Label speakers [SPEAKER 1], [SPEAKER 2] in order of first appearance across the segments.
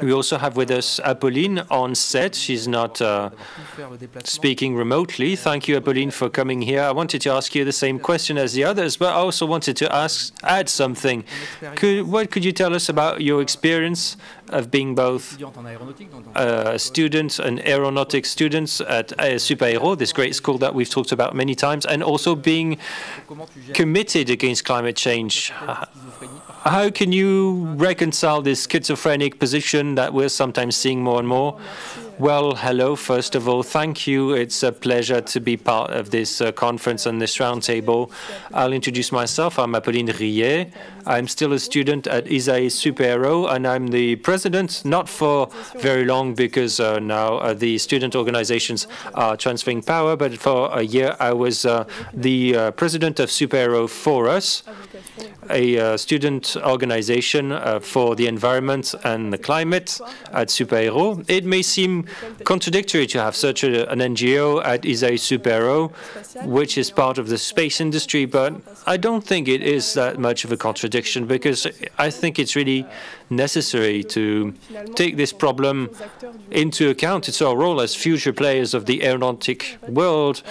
[SPEAKER 1] We also have with us Apolline on set. She's not speaking remotely. Thank you, Apolline, for coming here. I wanted to ask you the same question as the others, but I also wanted to add something. What could you tell us about your experience of being both a student, an aeronautics student at Super-Héros, this great school that we've talked about many times, and also being committed against climate change? How can you reconcile this schizophrenic position that we're sometimes seeing more and more? Well, hello, first of all, thank you. It's a pleasure to be part of this conference and this roundtable. I'll introduce myself. I'm Apolline Rillet. I'm still a student at ISAE Super-Héros, and I'm the president, not for very long because now the student organizations are transferring power, but for a year I was the president of Super-Héros For Us, a student organization for the environment and the climate at Super-Héros. It may seem contradictory to have such an NGO at ISAE Super-Héros, which is part of the space industry, but I don't think it is that much of a contradiction because I think it's really necessary to take this problem into account. It's our role as future players of the aeronautic world.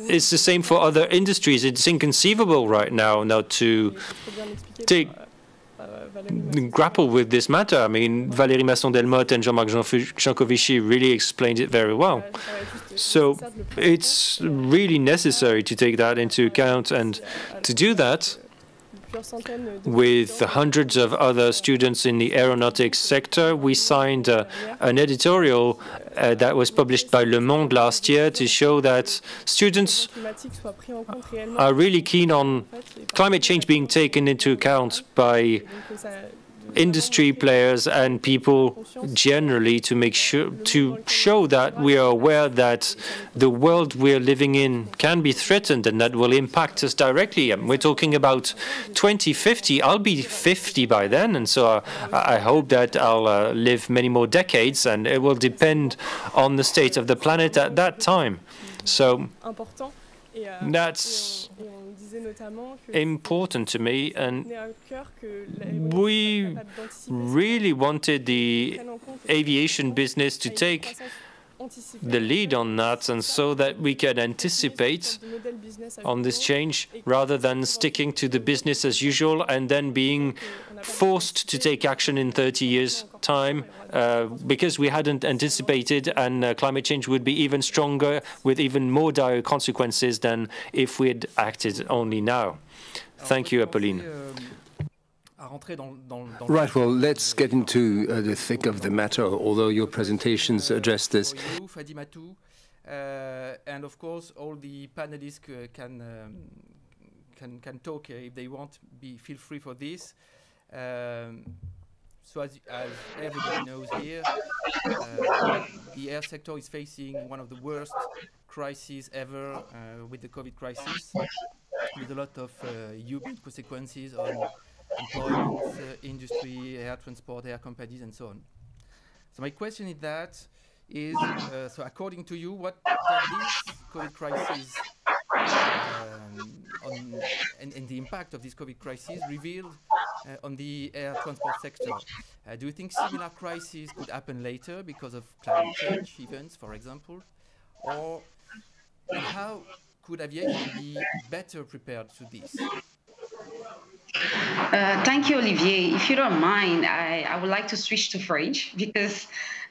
[SPEAKER 1] It's the same for other industries. It's inconceivable right now to grapple with this matter. I mean, Valérie Masson-Delmotte and Jean-Marc Jancovici really explained it very well. So it's really necessary to take that into account, and to do that with hundreds of other students in the aeronautics sector, we signed an editorial that was published by Le Monde last year to show that students are really keen on climate change being taken into account by industry players and people generally, to make sure to show that we are aware that the world we're living in can be threatened and that will impact us directly. We're talking about 2050. I'll be 50 by then, and so I hope that I'll live many more decades, and it will depend on the state of the planet at that time. So that's important to me, and we really wanted the aviation business to take the lead on that, and so that we can anticipate on this change rather than sticking to the business as usual and then being forced to take action in 30 years' time because we hadn't anticipated, and climate change would be even stronger with even more dire consequences than if we had acted only now. Thank you, Apolline.
[SPEAKER 2] Right, well, let's get into the thick of the matter, although your presentations address this.
[SPEAKER 3] And of course, all the panelists can talk if they want. Feel free for this. So as everybody knows here, the air sector is facing one of the worst crises ever with the COVID crisis, with a lot of huge consequences on employment, industry, air transport, air companies, and so on. So my question is so according to you, what does this COVID crisis and the impact of this COVID crisis reveal on the air transport sector? Do you think similar crises could happen later because of climate change events, for example? Or how could aviation be better prepared to this?
[SPEAKER 4] Thank you, Olivier. If you don't mind, I would like to switch to French because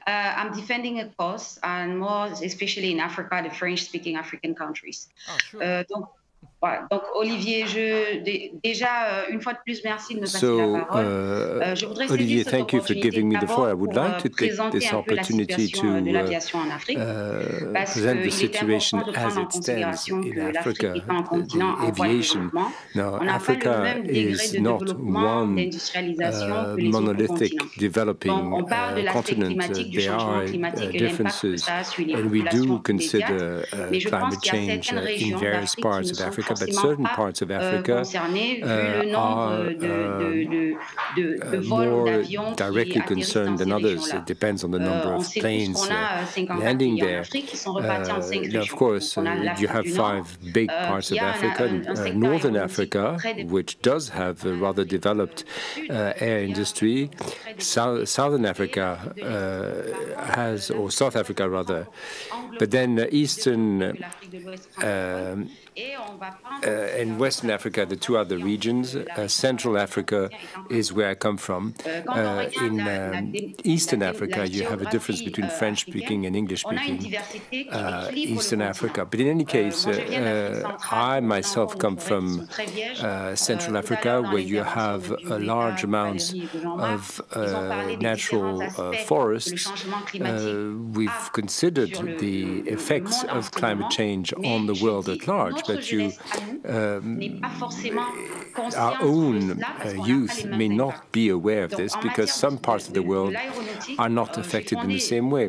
[SPEAKER 4] I'm defending a cause, and more especially in Africa, the French-speaking African countries.
[SPEAKER 3] Oh, sure.
[SPEAKER 4] Donc, Olivier, déjà, une fois de plus, merci de me passer la parole. Je voudrais
[SPEAKER 2] Olivier, thank you for giving me the floor. I would like to take this opportunity to present the situation as it stands in Africa, the aviation. Now, Africa is not one monolithic developing continent. There are differences, and we do consider climate change in various parts of Africa. but certain parts of Africa are more directly concerned than others. It depends on the number of planes landing there. Now, of course, you have 5 big parts of Africa. Northern Africa, which does have a rather developed air industry. Southern Africa has, or South Africa rather, but then Eastern and Western Africa, the 2 other regions. Central Africa is where I come from. In Eastern Africa, you have a difference between French-speaking and English-speaking Eastern Africa. But in any case, I myself come from Central Africa, where you have large amounts of natural forests. We've considered the effects of climate change on the world at large, but our own youth may not be aware of this because some parts of the world are not affected in the same way.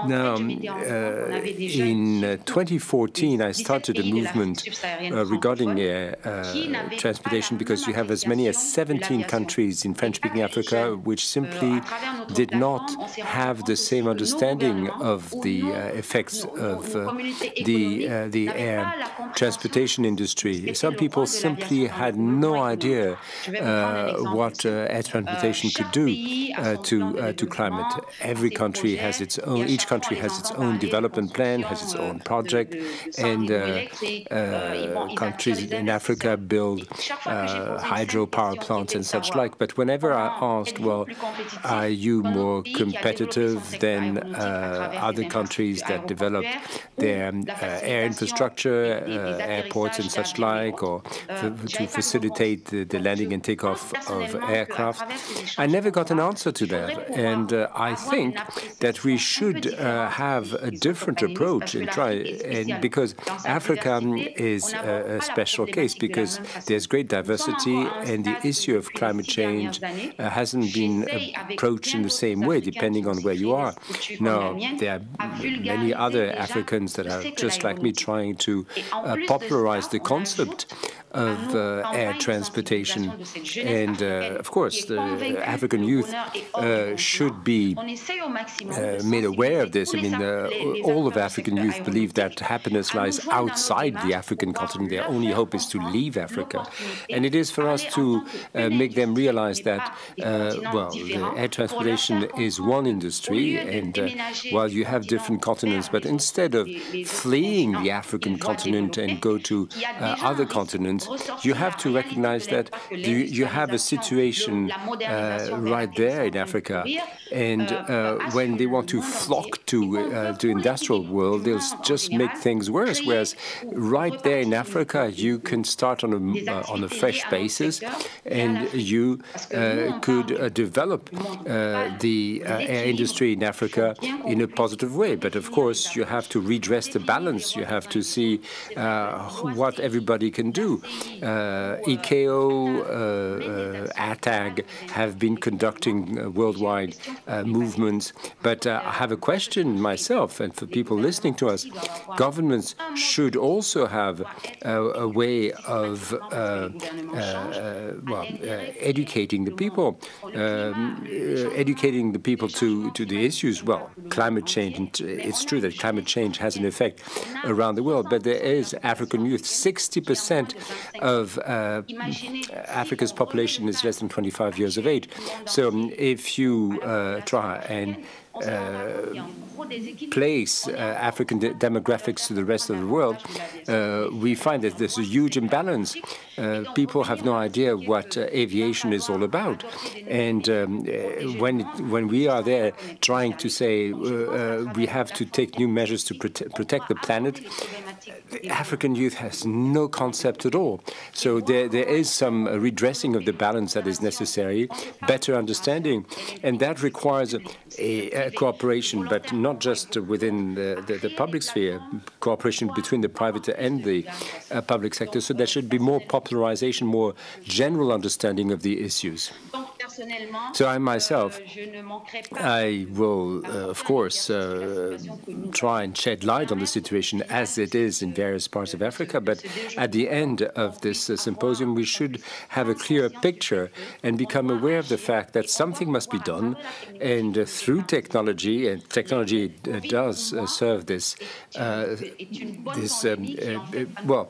[SPEAKER 2] Now, in 2014, I started a movement regarding transportation because you have as many as 17 countries in French-speaking Africa which simply did not have the same understanding of the effects of the air transportation industry. Some people simply had no idea what air transportation could do to climate. Every country has its own. Each country has its own development plan, has its own project, and countries in Africa build hydropower plants and such like. But whenever I asked, well, are you more competitive than other countries that develop their air infrastructure, airports and such like, or to facilitate the landing and takeoff of aircraft, I never got an answer to that. And I think that we should have a different approach and because Africa is a special case because there's great diversity and the issue of climate change hasn't been approached in the same way depending on where you are. Now, there are many other Africans that are just like me trying to popularize the concept of air transportation. And of course, the African youth should be made aware of this. I mean, all of African youth believe that happiness lies outside the African continent. Their only hope is to leave Africa. And it is for us to make them realize that, well, the air transportation is one industry, and while you have different continents, but instead of fleeing the African continent and go to other continents, you have to recognize that you have a situation right there in Africa, and when they want to flock to industrial world, they'll just make things worse. Whereas right there in Africa, you can start on a fresh basis, and you could develop the air industry in Africa in a positive way. But of course, you have to redress the balance. You have to see what everybody can do. ICAO, ATAG have been conducting worldwide movements. But I have a question myself, and for people listening to us, governments should also have a way of educating the people, to the issues. Well, climate change, it's true that climate change has an effect around the world, but there is African youth. 60% of Africa's population is less than 25 years of age. So if you try and place African demographics to the rest of the world, we find that there's a huge imbalance. People have no idea what aviation is all about. And when we are there trying to say we have to take new measures to protect the planet, the African youth has no concept at all. So there is some redressing of the balance that is necessary, better understanding, and that requires a cooperation, but not just within the public sphere, cooperation between the private and the public sector. So there should be more popularization, more general understanding of the issues. So I myself, I will, of course, try and shed light on the situation as it is in various parts of Africa. But at the end of this symposium, we should have a clear picture and become aware of the fact that something must be done. And through technology, and technology does serve this, well,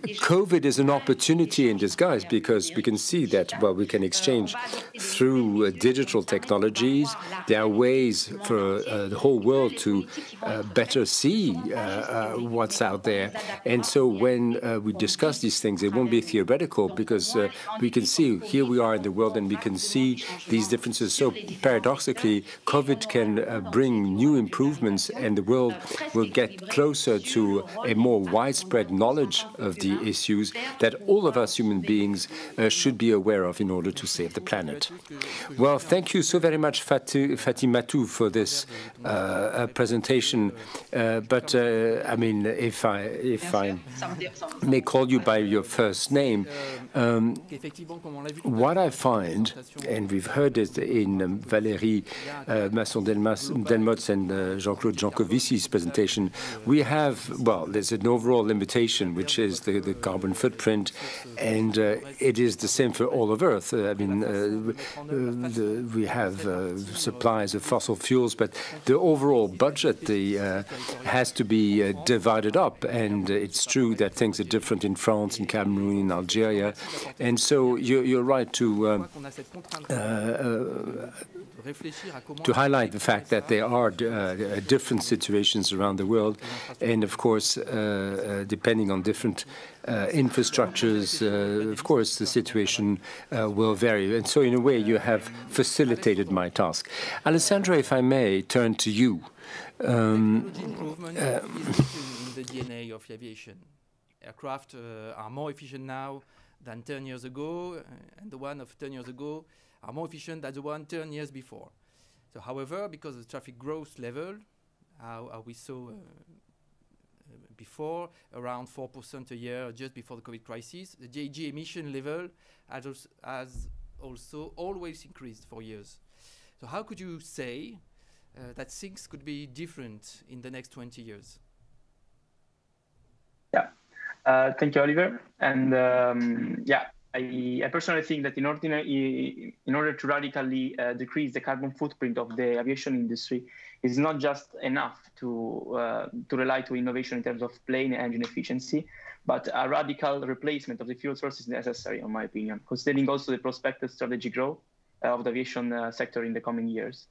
[SPEAKER 2] COVID is an opportunity in disguise, because we can see that, well, we can exchange through digital technologies. There are ways for the whole world to better see what's out there. And so when we discuss these things, it won't be theoretical, because we can see, here we are in the world, and we can see these differences. So paradoxically, COVID can bring new improvements, and the world will get closer to a more widespread knowledge of the issues that all of us human beings should be aware of in order to save the planet. Well, thank you so very much, Fatimatu, for this presentation. But I mean, if I may call you by your first name, what I find, and we've heard it in Valérie Masson-Delmotte and Jean-Claude Jankovici's presentation, we have, well, there's an overall limitation, which is the carbon footprint, and it is the same for all of Earth. I mean, we have supplies of fossil fuels, but the overall budget has to be divided up. And it's true that things are different in France, in Cameroon, in Algeria. And so you're right to highlight the fact that there are different situations around the world. And of course, depending on different infrastructures, of course, the situation will vary. And so in a way, you have facilitated my task. Alessandro, if I may turn to you.
[SPEAKER 3] Improvement is in the DNA of aviation. Aircraft are more efficient now than 10 years ago, and the one of 10 years ago are more efficient than the one 10 years before. So, however, because of the traffic growth level, how we saw before, around 4% a year just before the COVID crisis, the GHG emission level has also always increased for years. So how could you say that things could be different in the next 20 years?
[SPEAKER 5] Yeah, thank you, Oliver. And yeah, I personally think that in order to radically decrease the carbon footprint of the aviation industry, it's not just enough to rely to innovation in terms of plane and engine efficiency, but a radical replacement of the fuel source is necessary, in my opinion, considering also the prospective strategic growth of the aviation sector in the coming years.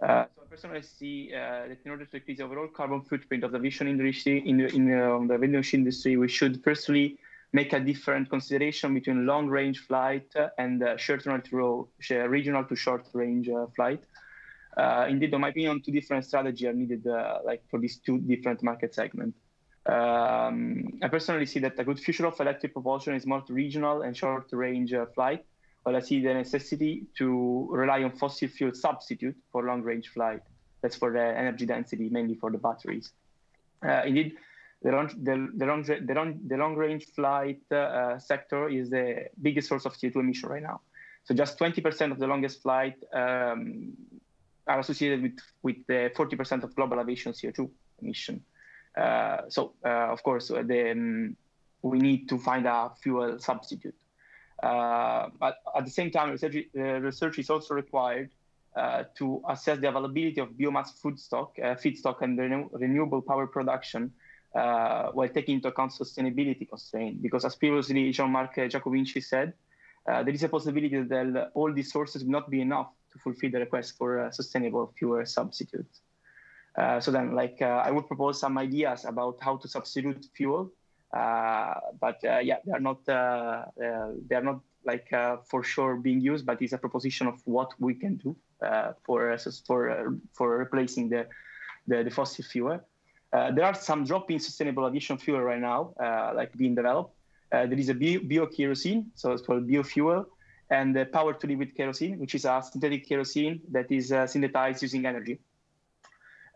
[SPEAKER 5] So I personally see that in order to decrease the overall carbon footprint of the aviation industry, the aviation industry, we should firstly make a different consideration between long-range flight and regional to short-range flight. Indeed, in my opinion, two different strategies are needed like for these two different market segments. I personally see that a good future of electric propulsion is more regional and short-range flight, while I see the necessity to rely on fossil fuel substitute for long-range flight. That's for the energy density, mainly for the batteries. Indeed, the long-range flight sector is the biggest source of CO2 emission right now. So just 20% of the longest flight are associated with the 40% of global aviation CO2 emission. So, of course, we need to find a fuel substitute. But at the same time, research is also required to assess the availability of biomass feedstock and renewable power production while taking into account sustainability constraints. Because as previously Jean-Marc Jancovici said, there is a possibility that all these sources will not be enough to fulfill the request for sustainable fuel substitutes. So then, I would propose some ideas about how to substitute fuel, but yeah, they are not for sure being used, but it's a proposition of what we can do for replacing the fossil fuel. There are some drop-in sustainable aviation fuel right now, being developed. There is a bio-kerosene, so it's called biofuel, and the power-to-liquid kerosene, which is a synthetic kerosene that is synthesized using energy.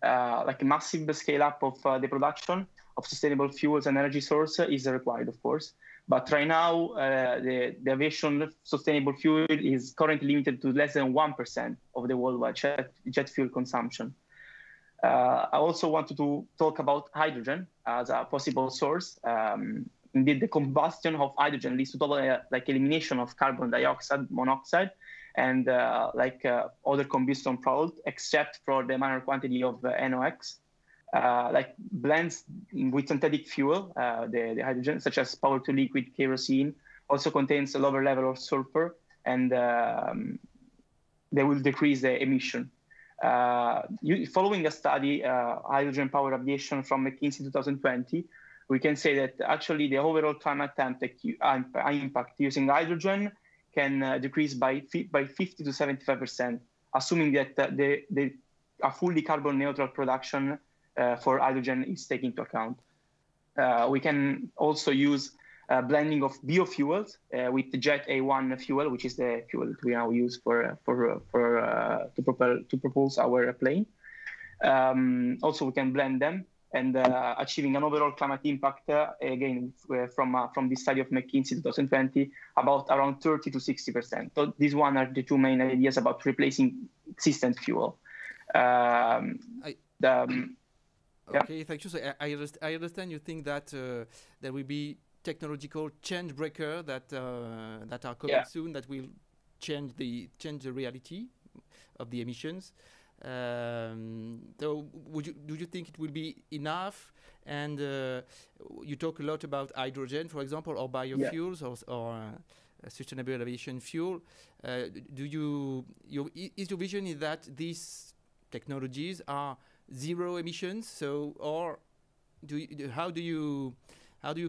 [SPEAKER 5] A massive scale-up of the production of sustainable fuels and energy source is required, of course. But right now, the aviation sustainable fuel is currently limited to less than 1% of the worldwide jet fuel consumption. I also wanted to talk about hydrogen as a possible source. Indeed, the combustion of hydrogen leads to total elimination of carbon dioxide, monoxide, and other combustion products, except for the minor quantity of NOx. Blends with synthetic fuel, the hydrogen, such as power-to-liquid kerosene, also contains a lower level of sulfur, and they will decrease the emission. Following a study, Hydrogen Power Aviation from McKinsey 2020, we can say that actually the overall climate impact using hydrogen can decrease by 50 to 75%, assuming that a fully carbon neutral production for hydrogen is taken into account. We can also use blending of biofuels with the Jet A1 fuel, which is the fuel that we now use to propulse our plane. Also, we can blend them and achieving an overall climate impact, again, from the study of McKinsey 2020, about around 30 to 60%. So these one are the two main ideas about replacing existent fuel.
[SPEAKER 3] Okay, thank you. So I understand you think that there will be technological change breaker that are coming soon that will change the reality of the emissions. So do you think it will be enough? And you talk a lot about hydrogen, for example, or biofuels or sustainable aviation fuel. Is your vision is that these technologies are zero emissions? So, or how do you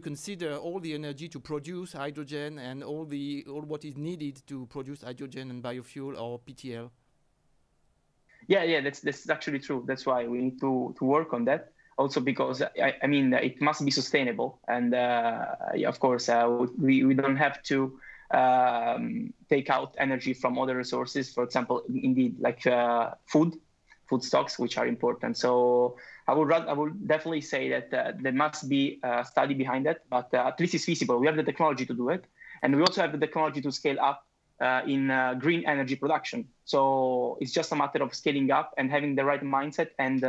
[SPEAKER 3] consider all the energy to produce hydrogen and all what is needed to produce hydrogen and biofuel or PTL?
[SPEAKER 5] Yeah, that's actually true. That's why we need to work on that. Also because I mean it must be sustainable, and of course we don't have to take out energy from other resources. For example, indeed like food stocks, which are important. So I would definitely say that there must be a study behind it, but at least it's feasible. We have the technology to do it, and we also have the technology to scale up in green energy production. So it's just a matter of scaling up and having the right mindset, and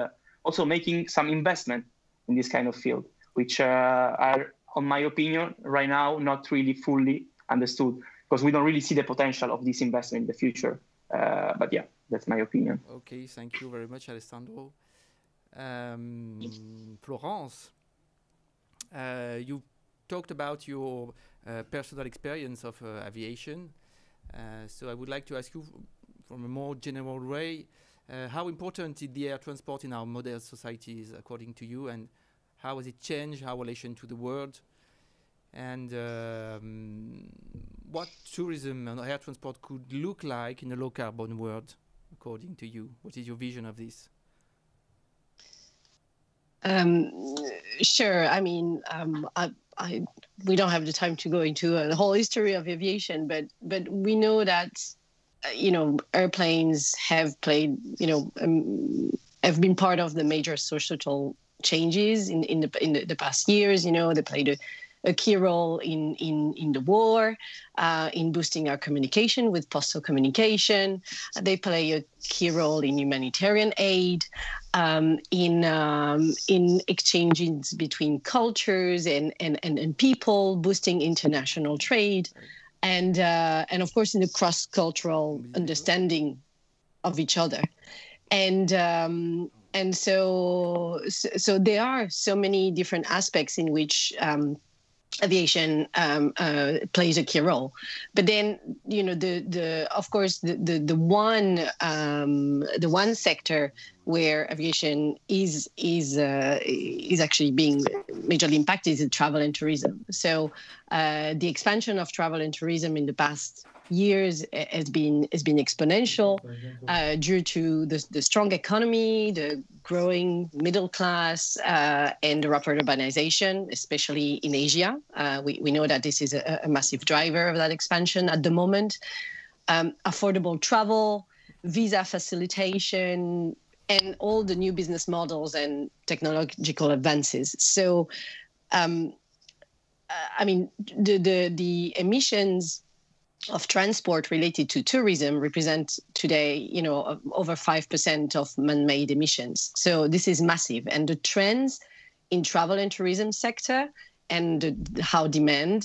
[SPEAKER 5] also making some investment in this kind of field, which are, in my opinion, right now not really fully understood, because we don't really see the potential of this investment in the future. But yeah, that's my opinion.
[SPEAKER 3] Okay, thank you very much, Alessandro. Florence, you talked about your personal experience of aviation. So I would like to ask you, from a more general way, how important is the air transport in our modern societies, according to you, and how has it changed our relation to the world? And what tourism and air transport could look like in a low-carbon world, according to you? What is your vision of this?
[SPEAKER 6] Sure. I mean, we don't have the time to go into the whole history of aviation, but we know that airplanes have played, have been part of the major societal changes in the past years. They played a key role in the war, in boosting our communication with postal communication. They play a key role in humanitarian aid, in exchanges between cultures and people, boosting international trade, and of course in the cross-cultural understanding of each other. And so there are so many different aspects in which aviation plays a key role. But then, of course, the one sector where aviation is actually being majorly impacted is travel and tourism. So the expansion of travel and tourism in the past years has been exponential due to the strong economy, the growing middle class, and the rapid urbanization, especially in Asia. We know that this is a massive driver of that expansion at the moment. Affordable travel, visa facilitation, and all the new business models and technological advances. So I mean, the emissions of transport related to tourism represent today, over 5% of man-made emissions. So this is massive. And the trends in travel and tourism sector and how demand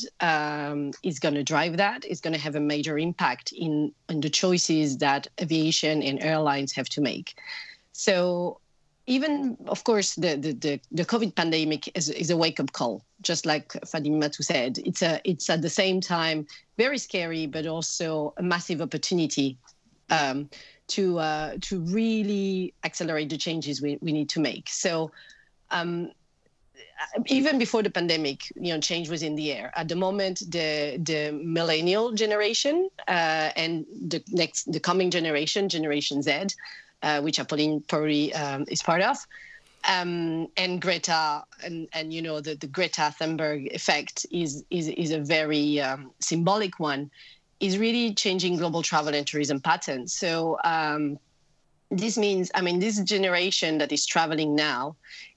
[SPEAKER 6] is going to drive that is going to have a major impact in the choices that aviation and airlines have to make. So even, of course, the COVID pandemic is a wake-up call, just like Fadimatou said. It's at the same time very scary, but also a massive opportunity to really accelerate the changes we need to make. So even before the pandemic, change was in the air. At the moment, the millennial generation and the coming generation, Generation Z, which Apolline probably is part of, and Greta, and the Greta Thunberg effect is a very symbolic one, is really changing global travel and tourism patterns. So this means, this generation that is traveling now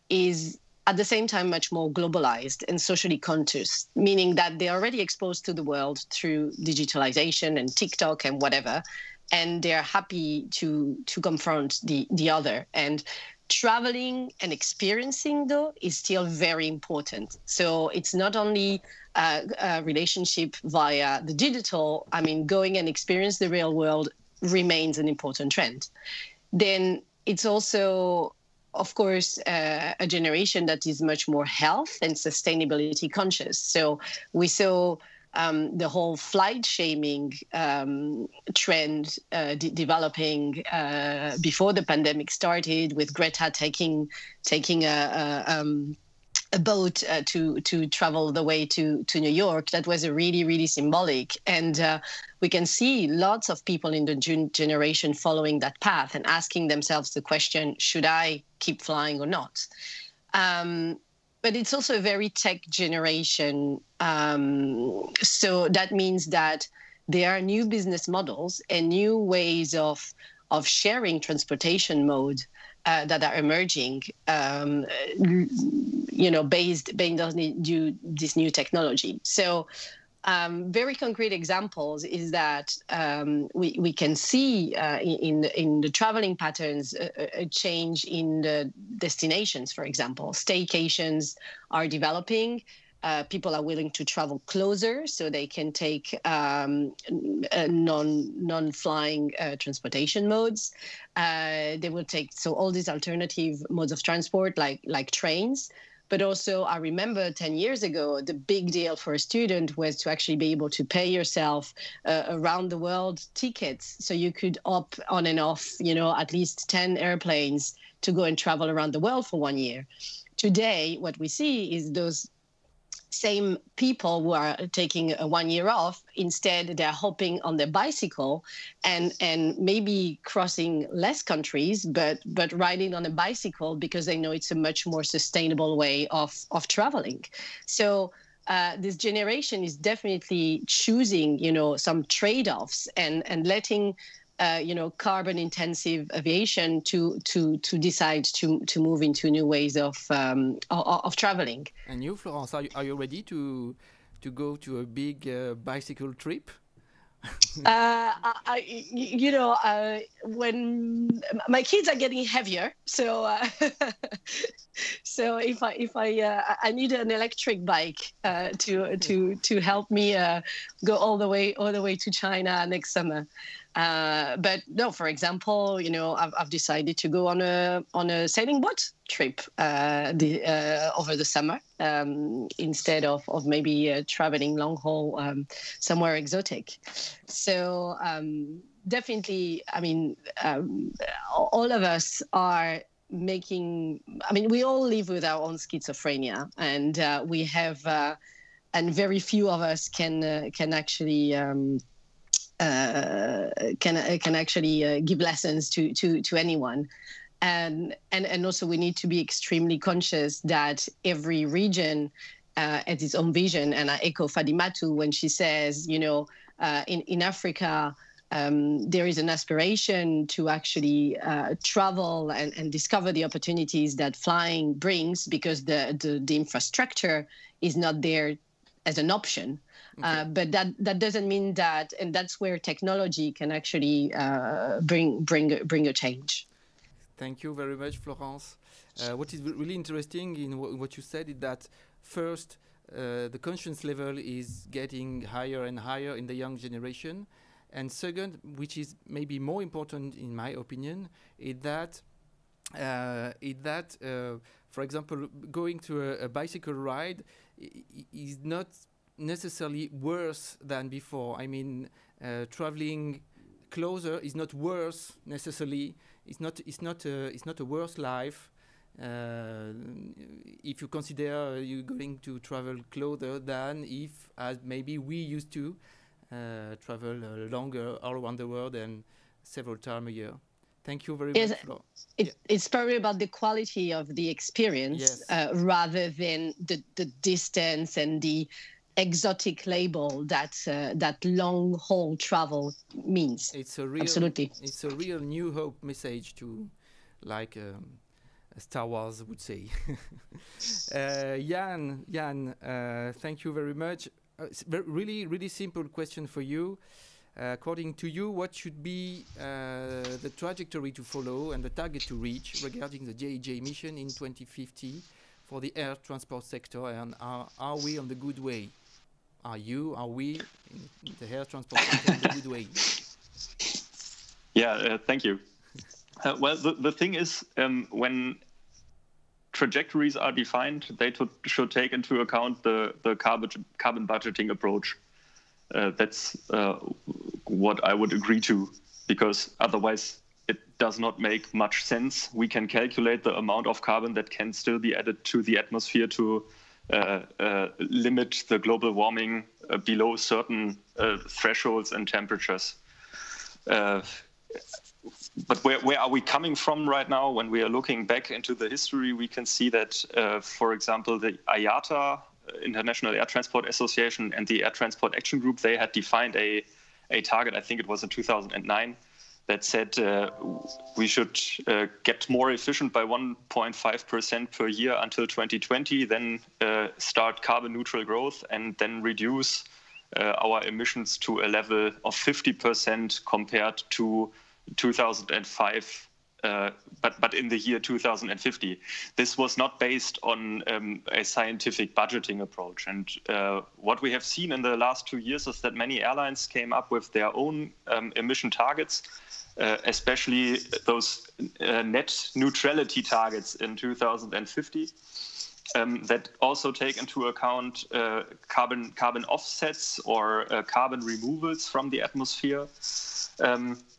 [SPEAKER 6] is at the same time much more globalized and socially conscious, meaning that they're already exposed to the world through digitalization and TikTok and whatever, and they're happy to confront the other. And traveling and experiencing, though, is still very important. So it's not only a relationship via the digital. Going and experience the real world remains an important trend. Then it's also, of course, a generation that is much more health and sustainability conscious. So we saw the whole flight shaming trend developing before the pandemic started, with Greta taking a boat to travel the way to New York. That was a really, really symbolic. And we can see lots of people in the generation following that path and asking themselves the question, should I keep flying or not? But it's also a very tech generation. So that means that there are new business models and new ways of sharing transportation mode that are emerging, based on this new technology. So very concrete examples is that we can see in the traveling patterns a change in the destinations. For example, staycations are developing. People are willing to travel closer so they can take non-flying transportation modes. They will take all these alternative modes of transport like trains. But also, I remember 10 years ago, the big deal for a student was to actually be able to pay yourself around the world tickets. So you could opt on and off, at least 10 airplanes to go and travel around the world for 1 year. Today, what we see is those same people who are taking a 1 year off, instead they're hopping on their bicycle and maybe crossing less countries, but riding on a bicycle because they know it's a much more sustainable way of traveling. So this generation is definitely choosing, some trade-offs and letting carbon intensive aviation to decide to move into new ways of traveling.
[SPEAKER 3] And you, Florence, are you ready to go to a big bicycle trip?
[SPEAKER 6] When my kids are getting heavier, so so if I need an electric bike to help me go all the way to China next summer. But no, for example, I've decided to go on a sailing boat trip over the summer instead of maybe traveling long haul somewhere exotic. So definitely, all of us are making. We all live with our own schizophrenia, and we have, and very few of us can actually. Can actually give lessons to anyone, and also we need to be extremely conscious that every region has its own vision. And I echo Fadimatou when she says, in Africa there is an aspiration to actually travel and discover the opportunities that flying brings, because the infrastructure is not there as an option. But that doesn't mean that, and that's where technology can actually bring a change.
[SPEAKER 3] Thank you very much, Florence. What is really interesting in what you said is that first, the conscience level is getting higher and higher in the young generation. And second, which is maybe more important in my opinion, is that, for example, going to a bicycle ride is not necessarily worse than before. I mean, traveling closer is not worse necessarily. It's not a worse life. If you consider you going to travel closer than if, as maybe we used to, travel longer all around the world and several times a year. Thank you very much, Flo.
[SPEAKER 6] It's probably about the quality of the experience rather than the distance and the exotic label that long haul travel means. Absolutely.
[SPEAKER 3] It's a real New Hope message to, like Star Wars would say. Jan, thank you very much. Really simple question for you. According to you, what should be the trajectory to follow and the target to reach regarding the JEJ mission in 2050 for the air transport sector, and are we on the good way? Are we in the air transport sector on the good way?
[SPEAKER 7] Yeah, thank you. Well, the thing is, when trajectories are defined, they should take into account the carbon budgeting approach. That's what I would agree to, because otherwise it does not make much sense. We can calculate the amount of carbon that can still be added to the atmosphere to limit the global warming below certain thresholds and temperatures. But where are we coming from right now? When we are looking back into the history, we can see that, for example, the IATA, International Air Transport Association, and the Air Transport Action Group, they had defined a target, I think it was in 2009, that said we should get more efficient by 1.5% per year until 2020, then start carbon neutral growth, and then reduce our emissions to a level of 50% compared to 2005, but in the year 2050. This was not based on a scientific budgeting approach. And what we have seen in the last 2 years is that many airlines came up with their own emission targets, especially those net neutrality targets in 2050. That also take into account carbon offsets or carbon removals from the atmosphere.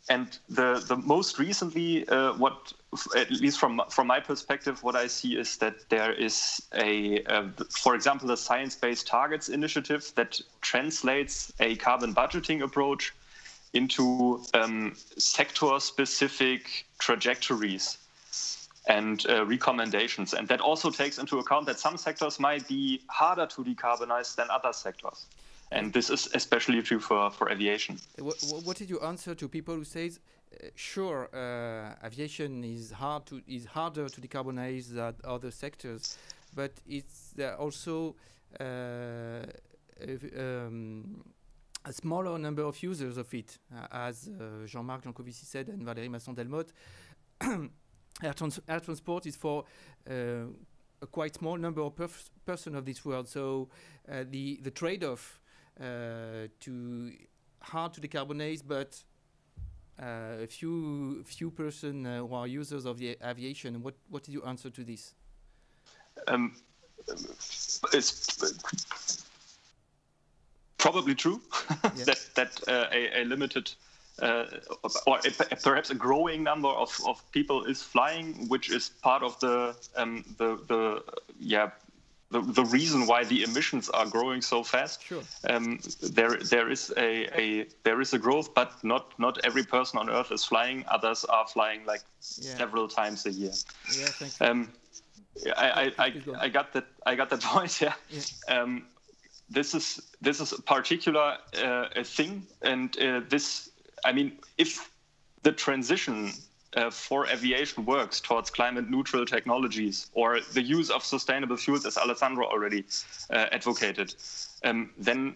[SPEAKER 7] And the most recently, what at least from my perspective, what I see is that there is for example, a Science-Based Targets initiative that translates a carbon budgeting approach into sector-specific trajectories and recommendations. And that also takes into account that some sectors might be harder to decarbonize than other sectors. And this is especially true for aviation.
[SPEAKER 3] What did you answer to people who says, sure, aviation is harder to decarbonize than other sectors, but it's also a smaller number of users of it, as Jean-Marc Jancovici said and Valérie Masson-Delmotte. Air transport is for a quite small number of person of this world. So the trade-off to hard to decarbonize, but a few person who are users of the aviation. What did you answer to this?
[SPEAKER 7] It's probably true that a limited or perhaps a growing number of people is flying, which is part of the reason why the emissions are growing so fast.
[SPEAKER 3] Sure.
[SPEAKER 7] There is a growth, but not every person on Earth is flying. Others are flying like several times a year.
[SPEAKER 3] Yeah, thank you.
[SPEAKER 7] I got that point. Yeah. This is a particular a thing, and this. I mean, if the transition for aviation works towards climate neutral technologies or the use of sustainable fuels, as Alessandro already advocated, then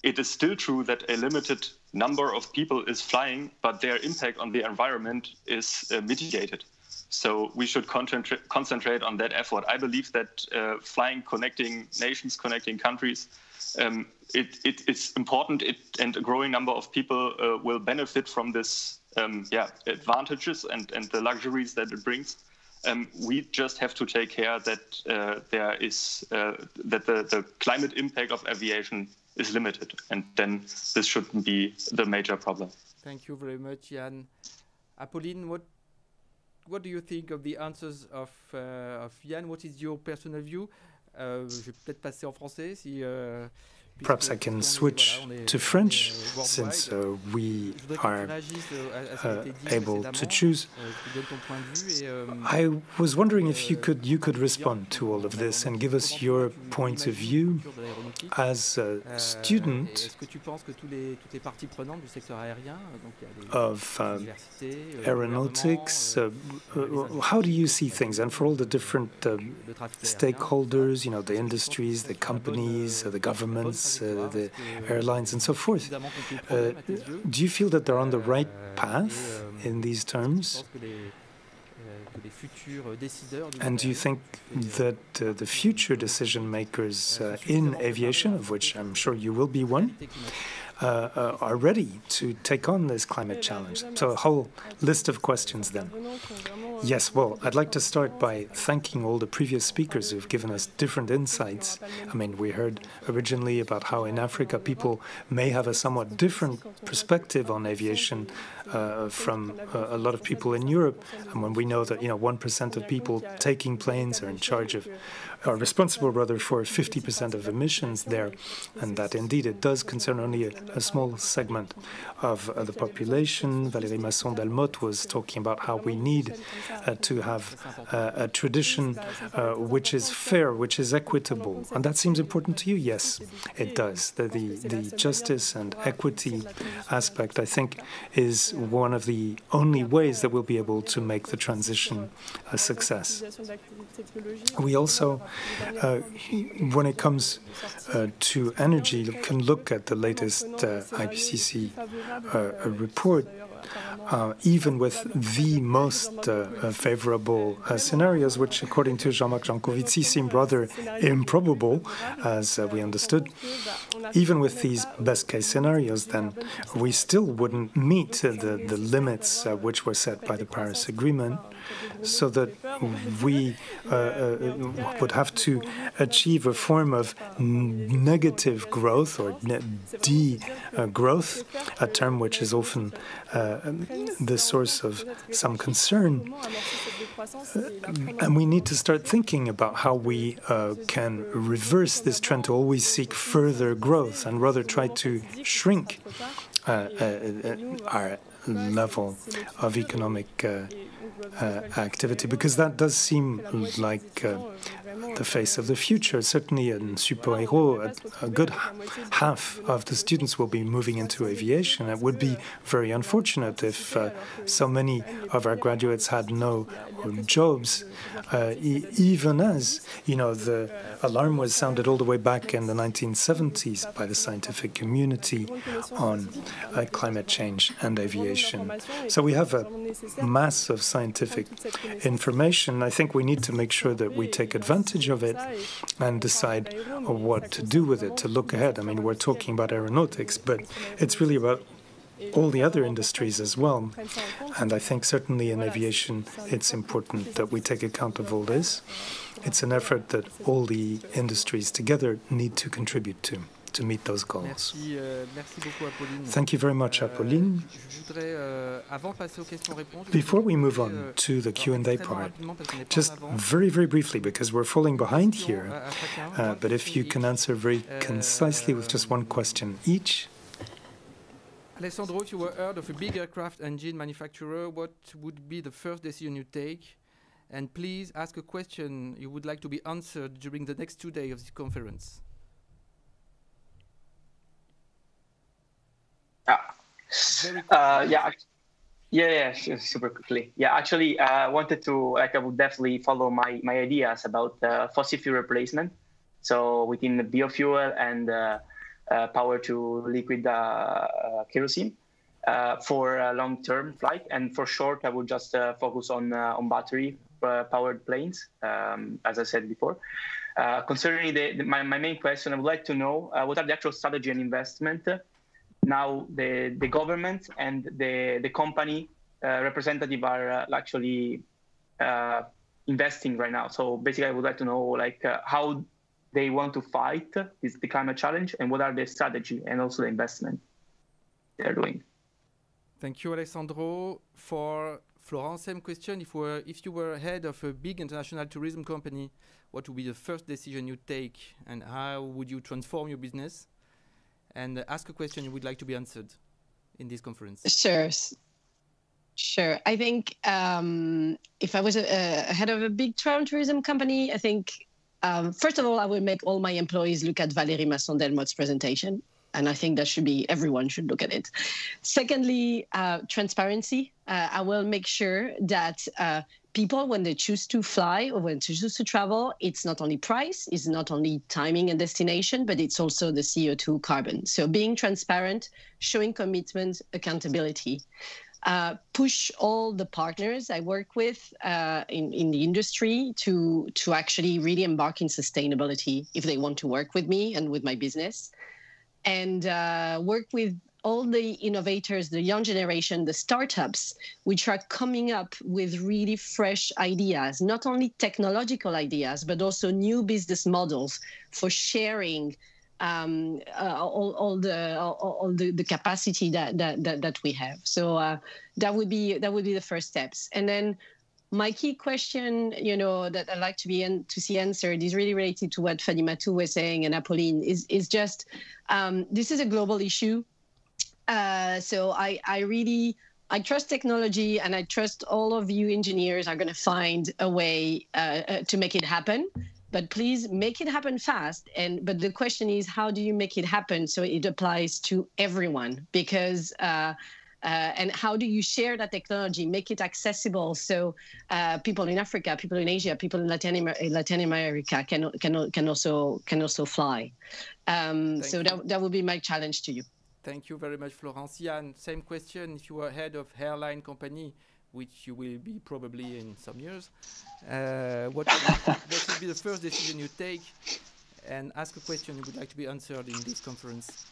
[SPEAKER 7] it is still true that a limited number of people is flying, but their impact on the environment is mitigated. So we should concentrate on that effort. I believe that flying, connecting nations, connecting countries, it's important, and a growing number of people will benefit from this advantages and the luxuries that it brings. We just have to take care that that the climate impact of aviation is limited, and then this shouldn't be the major problem.
[SPEAKER 3] Thank you very much, Jan. Apolline, what do you think of the answers of Jan? What is your personal view? Je vais peut-être passer en français si.
[SPEAKER 8] Perhaps I can switch to French, since we are able to choose. I was wondering if you could respond to all of this and give us your point of view as a student of aeronautics. How do you see things, and for all the different stakeholders, the industries, the companies, the governments, the airlines and so forth. Do you feel that they're on the right path in these terms? And do you think that the future decision makers in aviation, of which I'm sure you will be one, are ready to take on this climate challenge? So a whole list of questions then. Yes, well, I'd like to start by thanking all the previous speakers who've given us different insights. I mean, we heard originally about how in Africa people may have a somewhat different perspective on aviation from a lot of people in Europe. And when we know that, 1% of people taking planes are in charge of, are responsible rather for 50% of emissions there, and that indeed it does concern only a small segment of the population. Valérie Masson-Delmotte was talking about how we need to have a tradition which is fair, which is equitable. And that seems important to you? Yes, it does. The justice and equity aspect, I think, is one of the only ways that we'll be able to make the transition a success. We also, when it comes to energy, can look at the latest IPCC report. Even with the most favorable scenarios, which according to Jean-Marc Jancovici seem rather improbable, as we understood, even with these best-case scenarios, then we still wouldn't meet the limits which were set by the Paris Agreement, so that we would have to achieve a form of negative growth or degrowth, a term which is often the source of some concern. And we need to start thinking about how we can reverse this trend to always seek further growth and rather try to shrink our level of economic activity, because that does seem like the face of the future. Certainly in Super-Héros, a good half of the students will be moving into aviation. It would be very unfortunate if so many of our graduates had no jobs, even as, the alarm was sounded all the way back in the 1970s by the scientific community on climate change and aviation. So we have a mass of scientific information. I think we need to make sure that we take advantage of it and decide what to do with it, to look ahead. I mean, we're talking about aeronautics, but it's really about all the other industries as well. And I think certainly in aviation, it's important that we take account of all this. It's an effort that all the industries together need to contribute to meet those goals. Thank you very much, Apolline. Before we move on to the Q&A part, just very, very briefly, because we're falling behind here, but if you can answer very concisely with just one question each.
[SPEAKER 3] Alessandro, if you were heard of a big aircraft engine manufacturer, what would be the first decision you take? And please ask a question you would like to be answered during the next 2 days of this conference.
[SPEAKER 5] Yeah, super quickly. Yeah, actually, I wanted to, I would definitely follow my ideas about fossil fuel replacement. So within the biofuel and power to liquid kerosene for a long-term flight. And for short, I would just focus on battery powered planes, as I said before. Concerning my main question, I would like to know what are the actual strategy and investment now the government and the company representative are actually investing right now. So basically, I would like to know how they want to fight the climate challenge and what are the strategy and also the investment they're doing.
[SPEAKER 3] Thank you, Alessandro. For Florence, same question. If you were head of a big international tourism company, what would be the first decision you'd take, and how would you transform your business? And ask a question you would like to be answered in this conference.
[SPEAKER 6] Sure. I think if I was a head of a big travel tourism company, I think, first of all, I would make all my employees look at Valérie Masson-Delmotte's presentation. And I think everyone should look at it. Secondly, transparency. I will make sure that people, when they choose to fly or when they choose to travel, it's not only price, it's not only timing and destination, but it's also the CO2 carbon. So being transparent, showing commitment, accountability. Push all the partners I work with in the industry to actually really embark in sustainability if they want to work with me and with my business. And work with all the innovators, the young generation, the startups, which are coming up with really fresh ideas, not only technological ideas, but also new business models for sharing all the capacity that we have. So that would be the first steps. And then my key question, that I'd like to see answered is really related to what Fady-Matou was saying and Apolline is just this is a global issue. So I trust technology, and I trust all of you engineers are going to find a way to make it happen. But please make it happen fast. But the question is, how do you make it happen so it applies to everyone? Because and how do you share that technology, make it accessible so people in Africa, people in Asia, people in Latin America can also fly. So that would be my challenge to you.
[SPEAKER 3] Thank you very much, Florence. Jan, same question. If you were head of airline company, which you will be probably in some years, what would be the first decision you take? And ask a question you would like to be answered in this conference.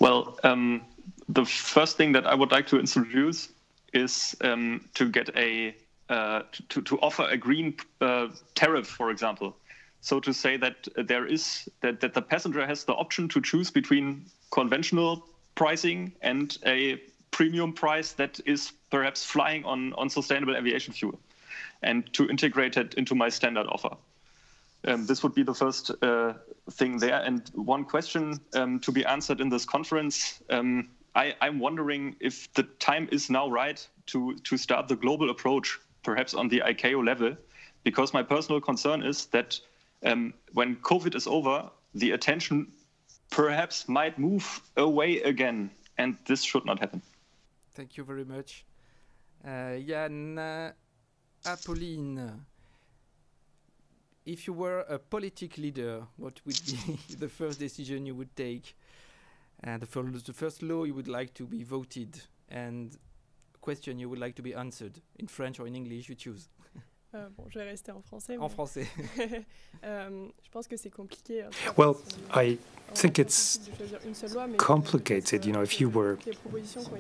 [SPEAKER 7] Well, the first thing that I would like to introduce is to get to offer a green tariff, for example. So to say that that the passenger has the option to choose between conventional pricing and a premium price that is perhaps flying on sustainable aviation fuel, and to integrate it into my standard offer. This would be the first thing there. And one question to be answered in this conference, I'm wondering if the time is now right to start the global approach, perhaps on the ICAO level, because my personal concern is that when COVID is over, the attention perhaps might move away again, and this should not happen.
[SPEAKER 3] Thank you very much. Jan, Apolline, if you were a political leader, what would be the first decision you would take? And the first law you would like to be voted, and question you would like to be answered in French or in English, you choose.
[SPEAKER 9] Bon, je vais rester en français.
[SPEAKER 3] En français.
[SPEAKER 9] Je pense que c'est compliqué.
[SPEAKER 8] Well, I think it's complicated, if you were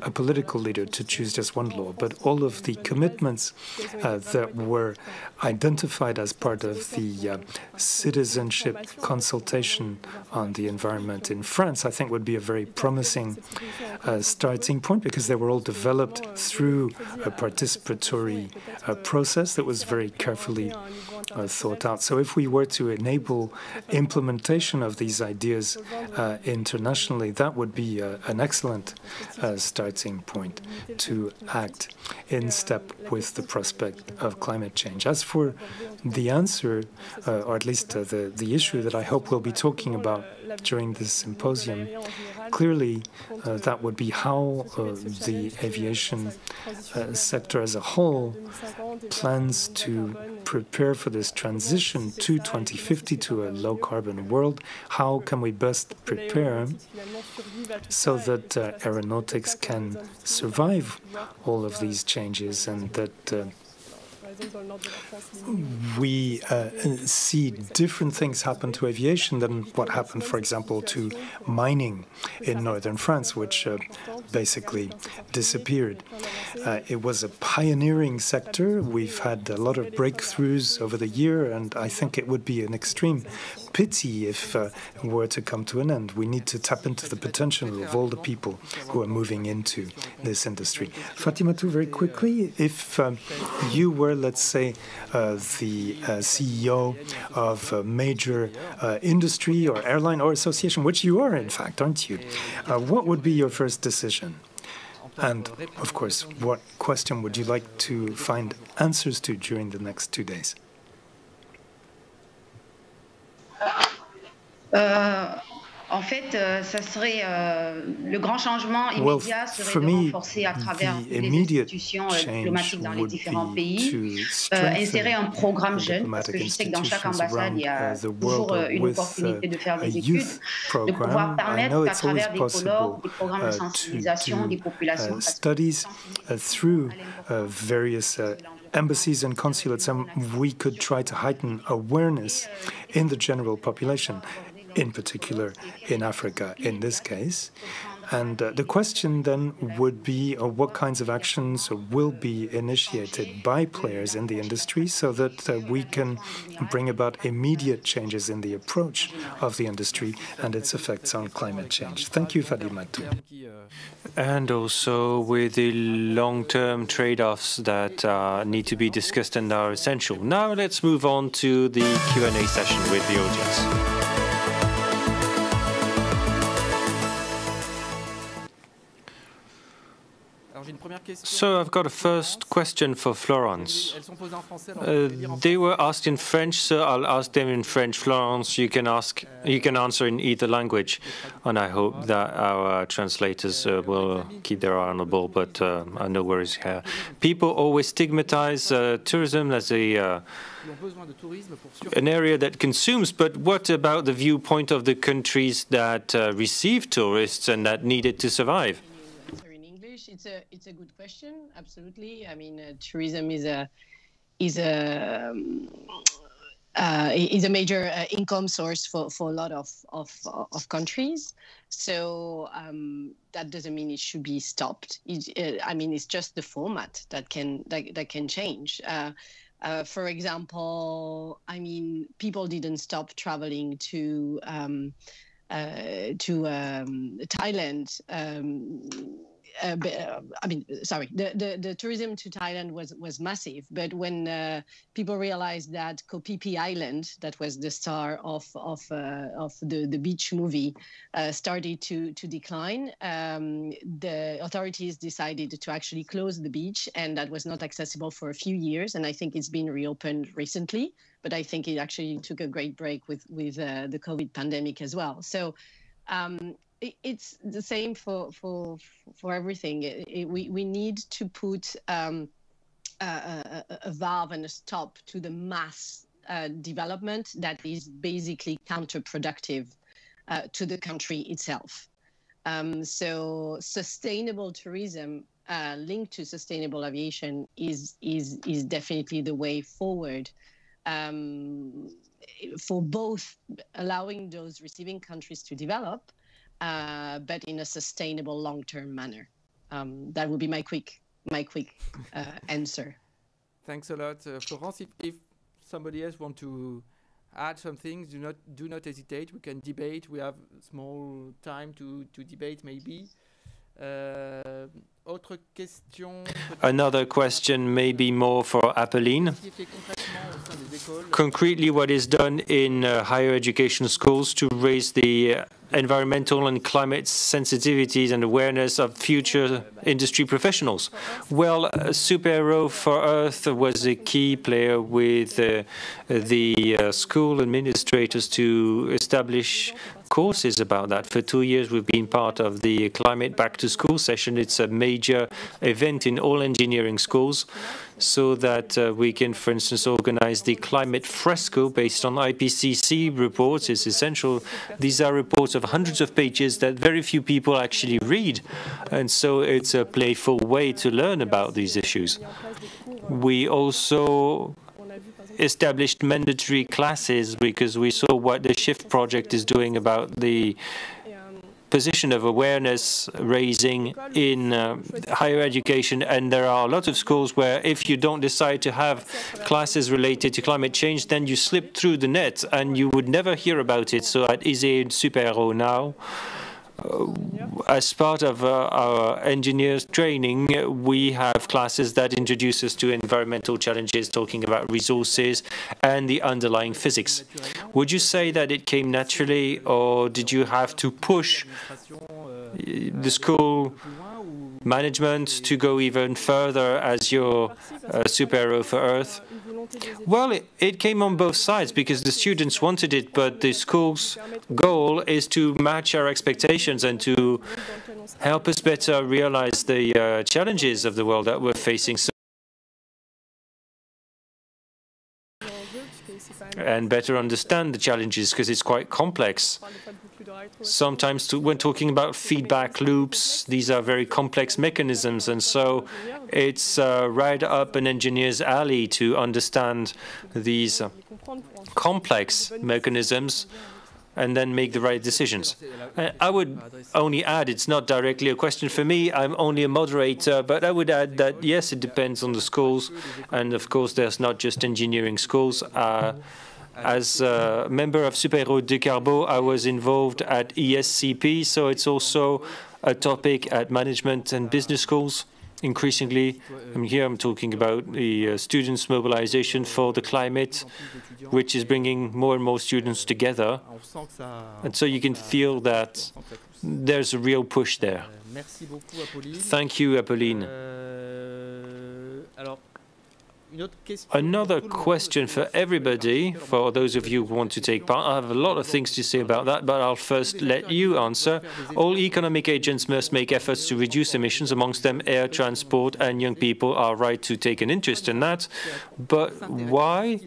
[SPEAKER 8] a political leader to choose just one law, but all of the commitments that were identified as part of the citizenship consultation on the environment in France, I think would be a very promising starting point, because they were all developed through a participatory process that was very carefully thought out. So if we were to enable implementation of these ideas internationally, that would be an excellent starting point to act in step with the prospect of climate change. As for the answer, or at least the issue that I hope we'll be talking about during this symposium. Clearly, that would be how the aviation sector as a whole plans to prepare for this transition to 2050 to a low-carbon world. How can we best prepare so that aeronautics can survive all of these changes, and that we see different things happen to aviation than what happened, for example, to mining in northern France, which basically disappeared. It was a pioneering sector. We've had a lot of breakthroughs over the year, and I think it would be an extreme pity if it were to come to an end. We need to tap into the potential of all the people who are moving into this industry. Fatimatou, very quickly, if you were, let's say, the CEO of a major industry or airline or association, which you are, in fact, aren't you? What would be your first decision? And, of course, what question would you like to find answers to during the next 2 days?
[SPEAKER 4] En fait, ça serait le grand changement immédiat serait de renforcer à travers les institutions diplomatiques dans les différents pays, insérer un programme jeune, parce que je sais que dans chaque ambassade, il y a toujours une opportunité de faire des études, de pouvoir permettre qu'à travers des colloques, des programmes de sensibilisation des populations,
[SPEAKER 8] studies through various embassies and consulates, and we could try to heighten awareness in the general population, in particular in Africa in this case. And the question then would be what kinds of actions will be initiated by players in the industry so that we can bring about immediate changes in the approach of the industry and its effects on climate change. Thank you, Fatimatou.
[SPEAKER 1] And also with the long-term trade-offs that need to be discussed and are essential. Now let's move on to the Q&A session with the audience. So I've got a first question for Florence. They were asked in French, so I'll ask them in French. Florence, you can answer in either language, and I hope that our translators will keep their eye on the ball. But no worries here. People always stigmatize tourism as an area that consumes, but what about the viewpoint of the countries that receive tourists and that need it to survive?
[SPEAKER 6] It's a good question. Absolutely. I mean, tourism is a major income source for a lot of countries. So that doesn't mean it should be stopped. I mean, it's just the format that can change. For example, I mean, people didn't stop traveling to Thailand. The tourism to Thailand was massive, but when people realized that Koh Phi Phi Island, that was the star of the beach movie, started to decline, the authorities decided to actually close the beach, and that was not accessible for a few years. And I think it's been reopened recently, but I think it actually took a great break with the COVID pandemic as well. So. It's the same for everything. We need to put a valve and a stop to the mass development that is basically counterproductive to the country itself. So sustainable tourism linked to sustainable aviation is definitely the way forward. For both allowing those receiving countries to develop, but in a sustainable long-term manner. That would be my quick answer.
[SPEAKER 3] Thanks a lot, Florence. If somebody else wants to add some things, do not hesitate. We can debate. We have small time to debate, maybe. Autre question.
[SPEAKER 1] Another question, maybe more for Apolline. Concretely, what is done in higher education schools to raise the environmental and climate sensitivities and awareness of future industry professionals? Well, SuperHero for Earth was a key player with the school administrators to establish courses about that. For 2 years, we've been part of the Climate Back to School session. It's a major event in all engineering schools, so that we can, for instance, organize the climate fresco based on IPCC reports. It's essential. These are reports of hundreds of pages that very few people actually read, and so it's a playful way to learn about these issues. We also established mandatory classes because we saw what the SHIFT project is doing about the position of awareness raising in higher education, and there are a lot of schools where if you don't decide to have classes related to climate change, then you slip through the net and you would never hear about it. So at ISE and SuperHero now, as part of our engineers training, we have classes that introduce us to environmental challenges, talking about resources and the underlying physics. Would you say that it came naturally, or did you have to push the school management to go even further as your SuperHero for Earth? Well, it came on both sides because the students wanted it, but the school's goal is to match our expectations and to help us better realize the challenges of the world that we're facing, and better understand the challenges, because it's quite complex. Sometimes when talking about feedback loops, these are very complex mechanisms, and so it's right up an engineer's alley to understand these complex mechanisms and then make the right decisions. I would only add, it's not directly a question for me, I'm only a moderator, but I would add that, yes, it depends on the schools, and of course there's not just engineering schools. As a member of SuperHero Decarbo, I was involved at ESCP, so it's also a topic at management and business schools. Increasingly, here I'm talking about the students' mobilization for the climate, which is bringing more and more students together. And so you can feel that there's a real push there. Thank you, Apolline. Another question for everybody, for those of you who want to take part. I have a lot of things to say about that, but I'll first let you answer. All economic agents must make efforts to reduce emissions, amongst them air transport, and young people are right to take an interest in that. But why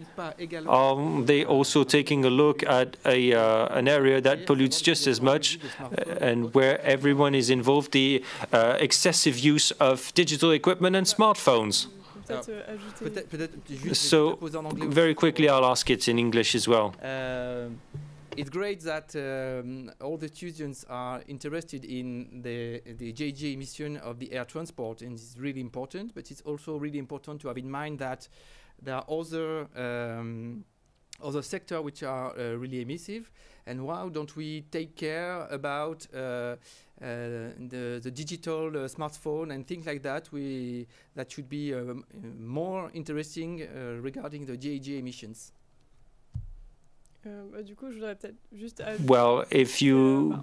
[SPEAKER 1] are they also taking a look at an area that pollutes just as much and where everyone is involved, the excessive use of digital equipment and smartphones? So, very quickly, I'll ask it in English as well.
[SPEAKER 3] It's great that all the students are interested in the GHG emission of the air transport, and it's really important, but it's also really important to have in mind that there are other sectors which are really emissive, and why don't we take care about the digital smartphone and things like that? That should be more interesting regarding the GHG emissions.
[SPEAKER 1] Well, if you'll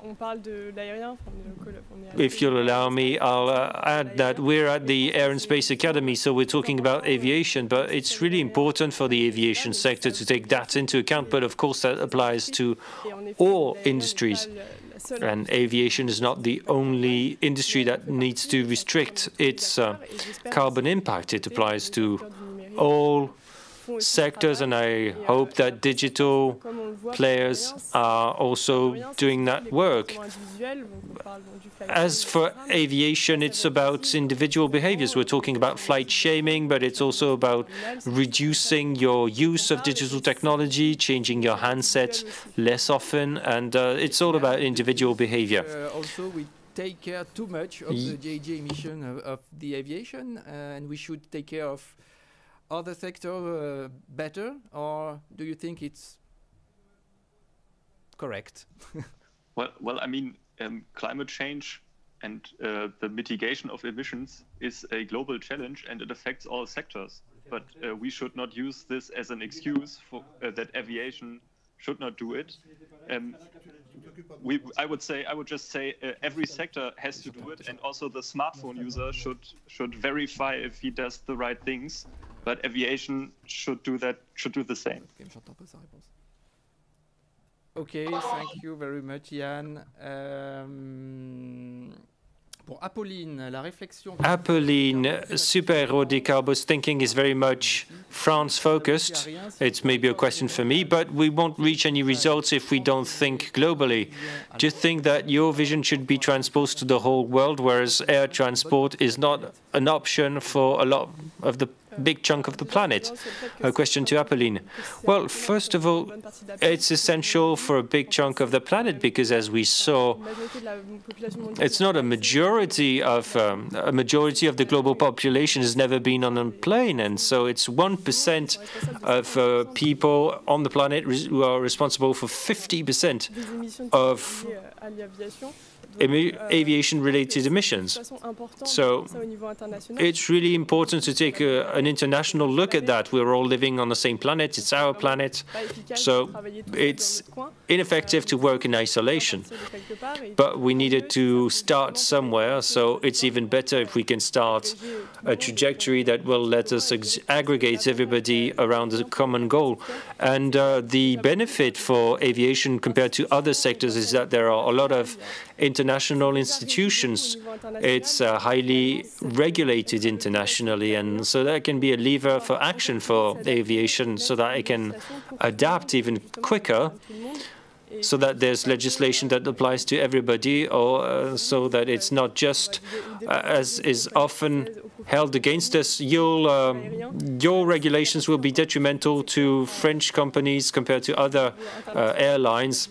[SPEAKER 1] allow me, I'll add that we're at the Air and Space Academy, so we're talking about aviation, but it's really important for the aviation sector to take that into account, but of course that applies to all industries. And aviation is not the only industry that needs to restrict its carbon impact. It applies to all sectors, and I hope that digital players are also doing that work. As for aviation, it's about individual behaviors. We're talking about flight shaming, but it's also about reducing your use of digital technology, changing your handset less often, and it's all about individual behavior.
[SPEAKER 3] Also, we take care too much of the GHG emission of the aviation, and we should take care of other sector better, or do you think it's correct?
[SPEAKER 7] Well, I mean, climate change and the mitigation of emissions is a global challenge, and it affects all sectors. But we should not use this as an excuse for that aviation should not do it. I would just say every sector has to do it, and also the smartphone user should verify if he does the right things. But aviation should do the same.
[SPEAKER 3] Okay, thank you very much, Yann.
[SPEAKER 1] Apolline, super-héros thinking is very much France-focused. It's maybe a question for me, but we won't reach any results if we don't think globally. Do you think that your vision should be transposed to the whole world, whereas air transport is not an option for a lot of the big chunk of the planet? A question to Apolline. Well, first of all, it's essential for a big chunk of the planet because, as we saw, it's not a majority of the global population has never been on a plane, and so it's 1% of people on the planet who are responsible for 50% of aviation-related emissions. So it's really important to take an international look at that. We're all living on the same planet. It's our planet. So it's ineffective to work in isolation. But we needed to start somewhere, so it's even better if we can start a trajectory that will let us aggregate everybody around a common goal. And the benefit for aviation compared to other sectors is that there are a lot of international institutions. It's highly regulated internationally, and so that can be a lever for action for aviation so that it can adapt even quicker, so that there's legislation that applies to everybody, or so that it's not just, as is often held against us, your regulations will be detrimental to French companies compared to other airlines.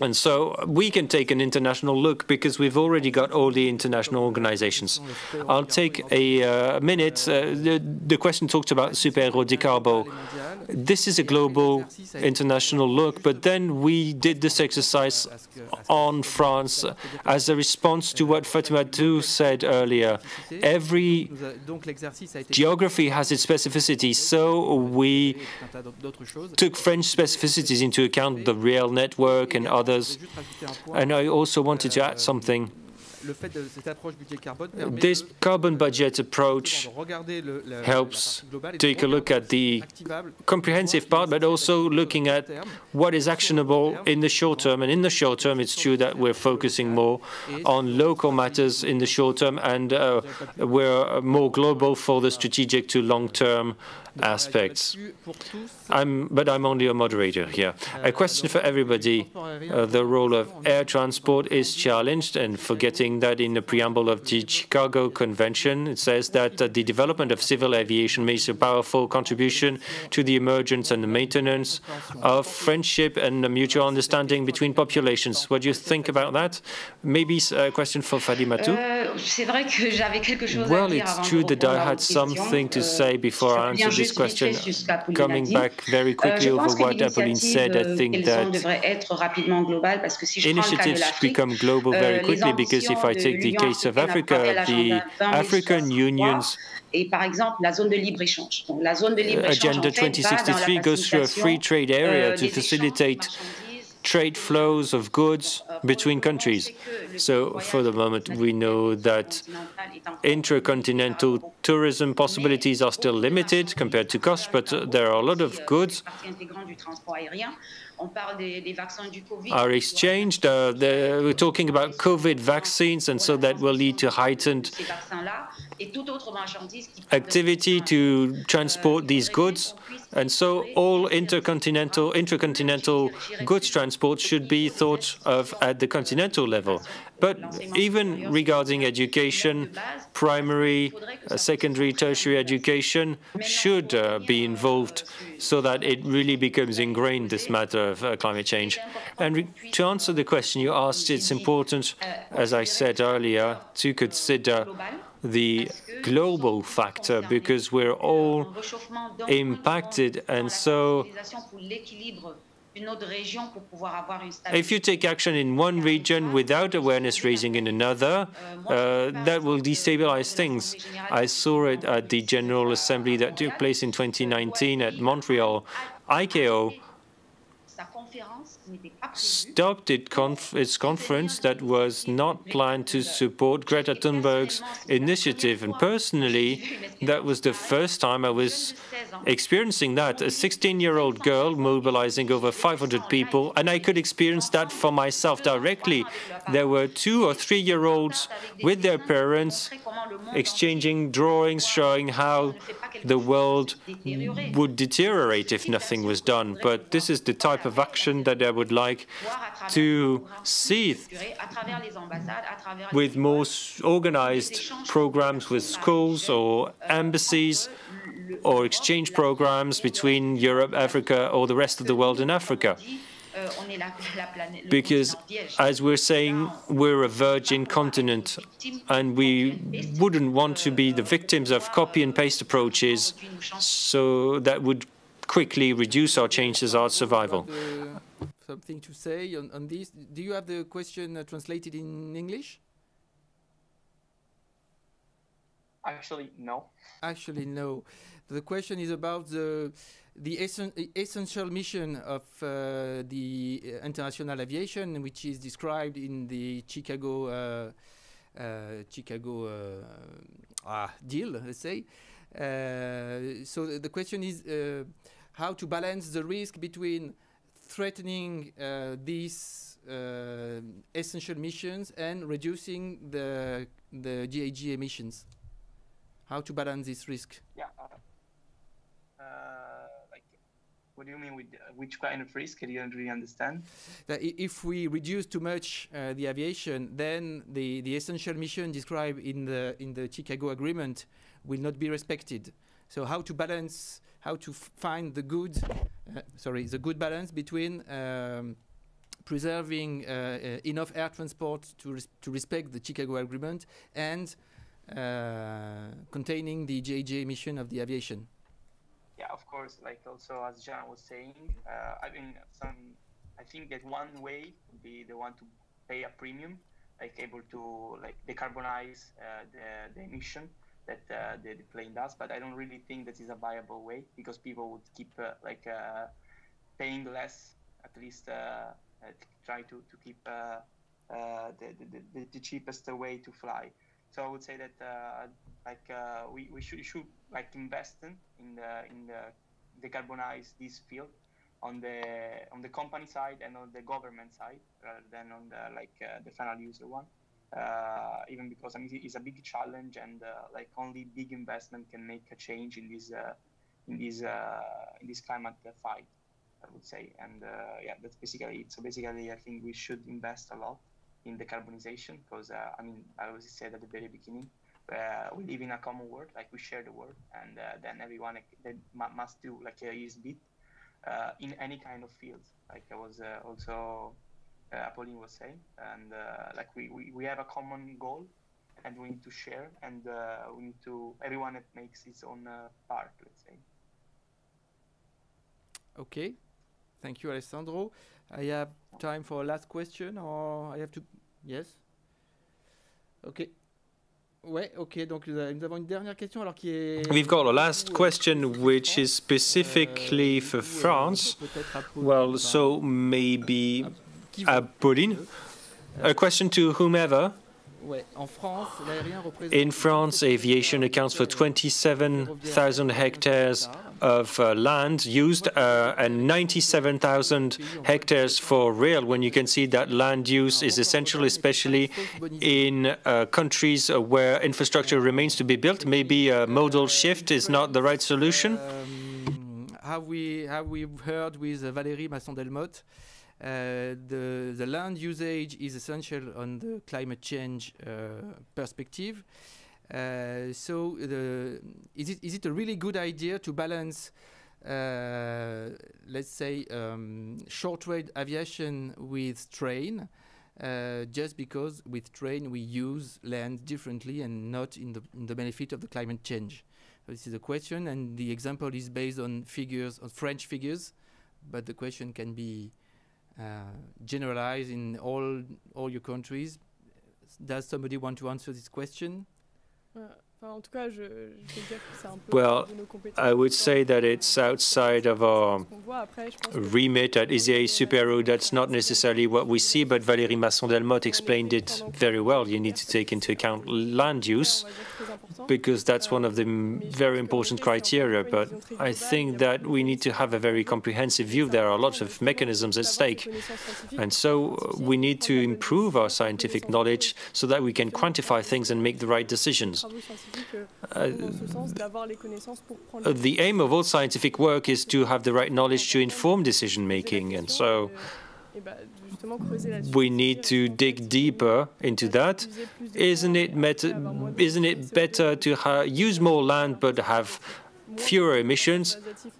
[SPEAKER 1] And so we can take an international look because we've already got all the international organizations. I'll take a minute. The question talked about super-héros décarbo. This is a global international look, but then we did this exercise on France as a response to what Fatima Dou said earlier. Every geography has its specificity, so we took French specificities into account, the rail network and others. And I also wanted to add something. This carbon budget approach helps take a look at the comprehensive part, but also looking at what is actionable in the short term. And in the short term, it's true that we're focusing more on local matters in the short term, and we're more global for the strategic to long-term aspects. But I'm only a moderator here. A question for everybody. The role of air transport is challenged, and forgetting that in the preamble of the Chicago Convention, it says that the development of civil aviation makes a powerful contribution to the emergence and the maintenance of friendship and mutual understanding between populations. What do you think about that? Maybe a question for Fatima Dou. Well, it's true that I had something to say before I answered this question. Coming back very quickly over what Apolline said, I think that initiatives become global very quickly, because if I take the case of Africa, the African Union's Agenda 2063 goes through a free trade area to facilitate trade flows of goods between countries. So for the moment, we know that intercontinental tourism possibilities are still limited compared to cost, but there are a lot of goods are exchanged. We're talking about COVID vaccines, and so that will lead to heightened activity to transport these goods. And so all intercontinental goods transport should be thought of at the continental level. But even regarding education, primary, secondary, tertiary education should be involved so that it really becomes ingrained, this matter of climate change. And to answer the question you asked, it's important, as I said earlier, to consider the global factor, because we're all impacted. And so if you take action in one region without awareness raising in another, that will destabilize things. I saw it at the General Assembly that took place in 2019 at Montreal. ICAO stopped its conference that was not planned to support Greta Thunberg's initiative. And personally, that was the first time I was experiencing that, a 16-year-old girl mobilizing over 500 people, and I could experience that for myself directly. There were 2- or 3-year-olds with their parents exchanging drawings showing how the world would deteriorate if nothing was done. But this is the type of action that I would like to see with more organized programs with schools or embassies or exchange programs between Europe, Africa, or the rest of the world in Africa. Because, as we're saying, we're a virgin continent, and we wouldn't want to be the victims of copy and paste approaches, so that would quickly reduce our chances of survival.
[SPEAKER 3] Something to say on this? Do you have the question translated in English?
[SPEAKER 5] Actually, no.
[SPEAKER 3] Actually, no. The question is about the essential mission of the international aviation, which is described in the Chicago deal, let's say. So the question is how to balance the risk between threatening these essential missions and reducing the GHG emissions. How to balance this risk?
[SPEAKER 5] Yeah. What do you mean with which kind of risk? I didn't really understand.
[SPEAKER 3] That if we reduce too much the aviation, then the essential mission described in the Chicago Agreement will not be respected. So how to balance, how to find the good, the good balance between preserving enough air transport to respect the Chicago Agreement and containing the GHG emission of the aviation.
[SPEAKER 5] Yeah, of course. Like also as Jean was saying, I think that one way would be the one to pay a premium, like able to like decarbonize the emission that the plane does. But I don't really think that is a viable way, because people would keep paying less, at least try to keep the cheapest way to fly. So I would say that we should like invest in decarbonize this field on the company side and on the government side, rather than on the final user one. Even because it's a big challenge, and like only big investment can make a change in this climate fight, I would say. And yeah, that's basically it. So basically, I think we should invest a lot in decarbonization, because I always said at the very beginning, we live in a common world, like we share the world, and then everyone must do like his bit in any kind of field. Like I was also Apolline was saying, and like we have a common goal, and we need to share, and we need to everyone makes its own part, let's say.
[SPEAKER 3] Okay, thank you, Alessandro. I have time for a last question, or I have to... Yes. Okay. Ouais, okay, donc nous avons une dernière question alors qui est...
[SPEAKER 1] We've got a last question which is specifically for France. Well, so maybe Apolline. A question to whomever. In France, aviation accounts for 27,000 hectares of land used and 97,000 hectares for rail, when you can see that land use is essential, especially in countries where infrastructure remains to be built. Maybe a modal shift is not the right solution.
[SPEAKER 3] Have we heard with Valérie Masson-Delmotte, the land usage is essential on the climate change perspective. So is it a really good idea to balance, let's say, short-range aviation with train, just because with train we use land differently and not in the benefit of the climate change? So this is a question, and the example is based on figures, on French figures, but the question can be generalized in all your countries. Does somebody want to answer this question?
[SPEAKER 1] Well, I would say that it's outside of our remit at ISEA Super-Héros. That's not necessarily what we see, but Valérie Masson-Delmotte explained it very well. You need to take into account land use, because that's one of the very important criteria. But I think that we need to have a very comprehensive view. There are lots of mechanisms at stake. And so we need to improve our scientific knowledge so that we can quantify things and make the right decisions. The aim of all scientific work is to have the right knowledge to inform decision-making, and so we need to dig deeper into that. Isn't it better to use more land but have fewer emissions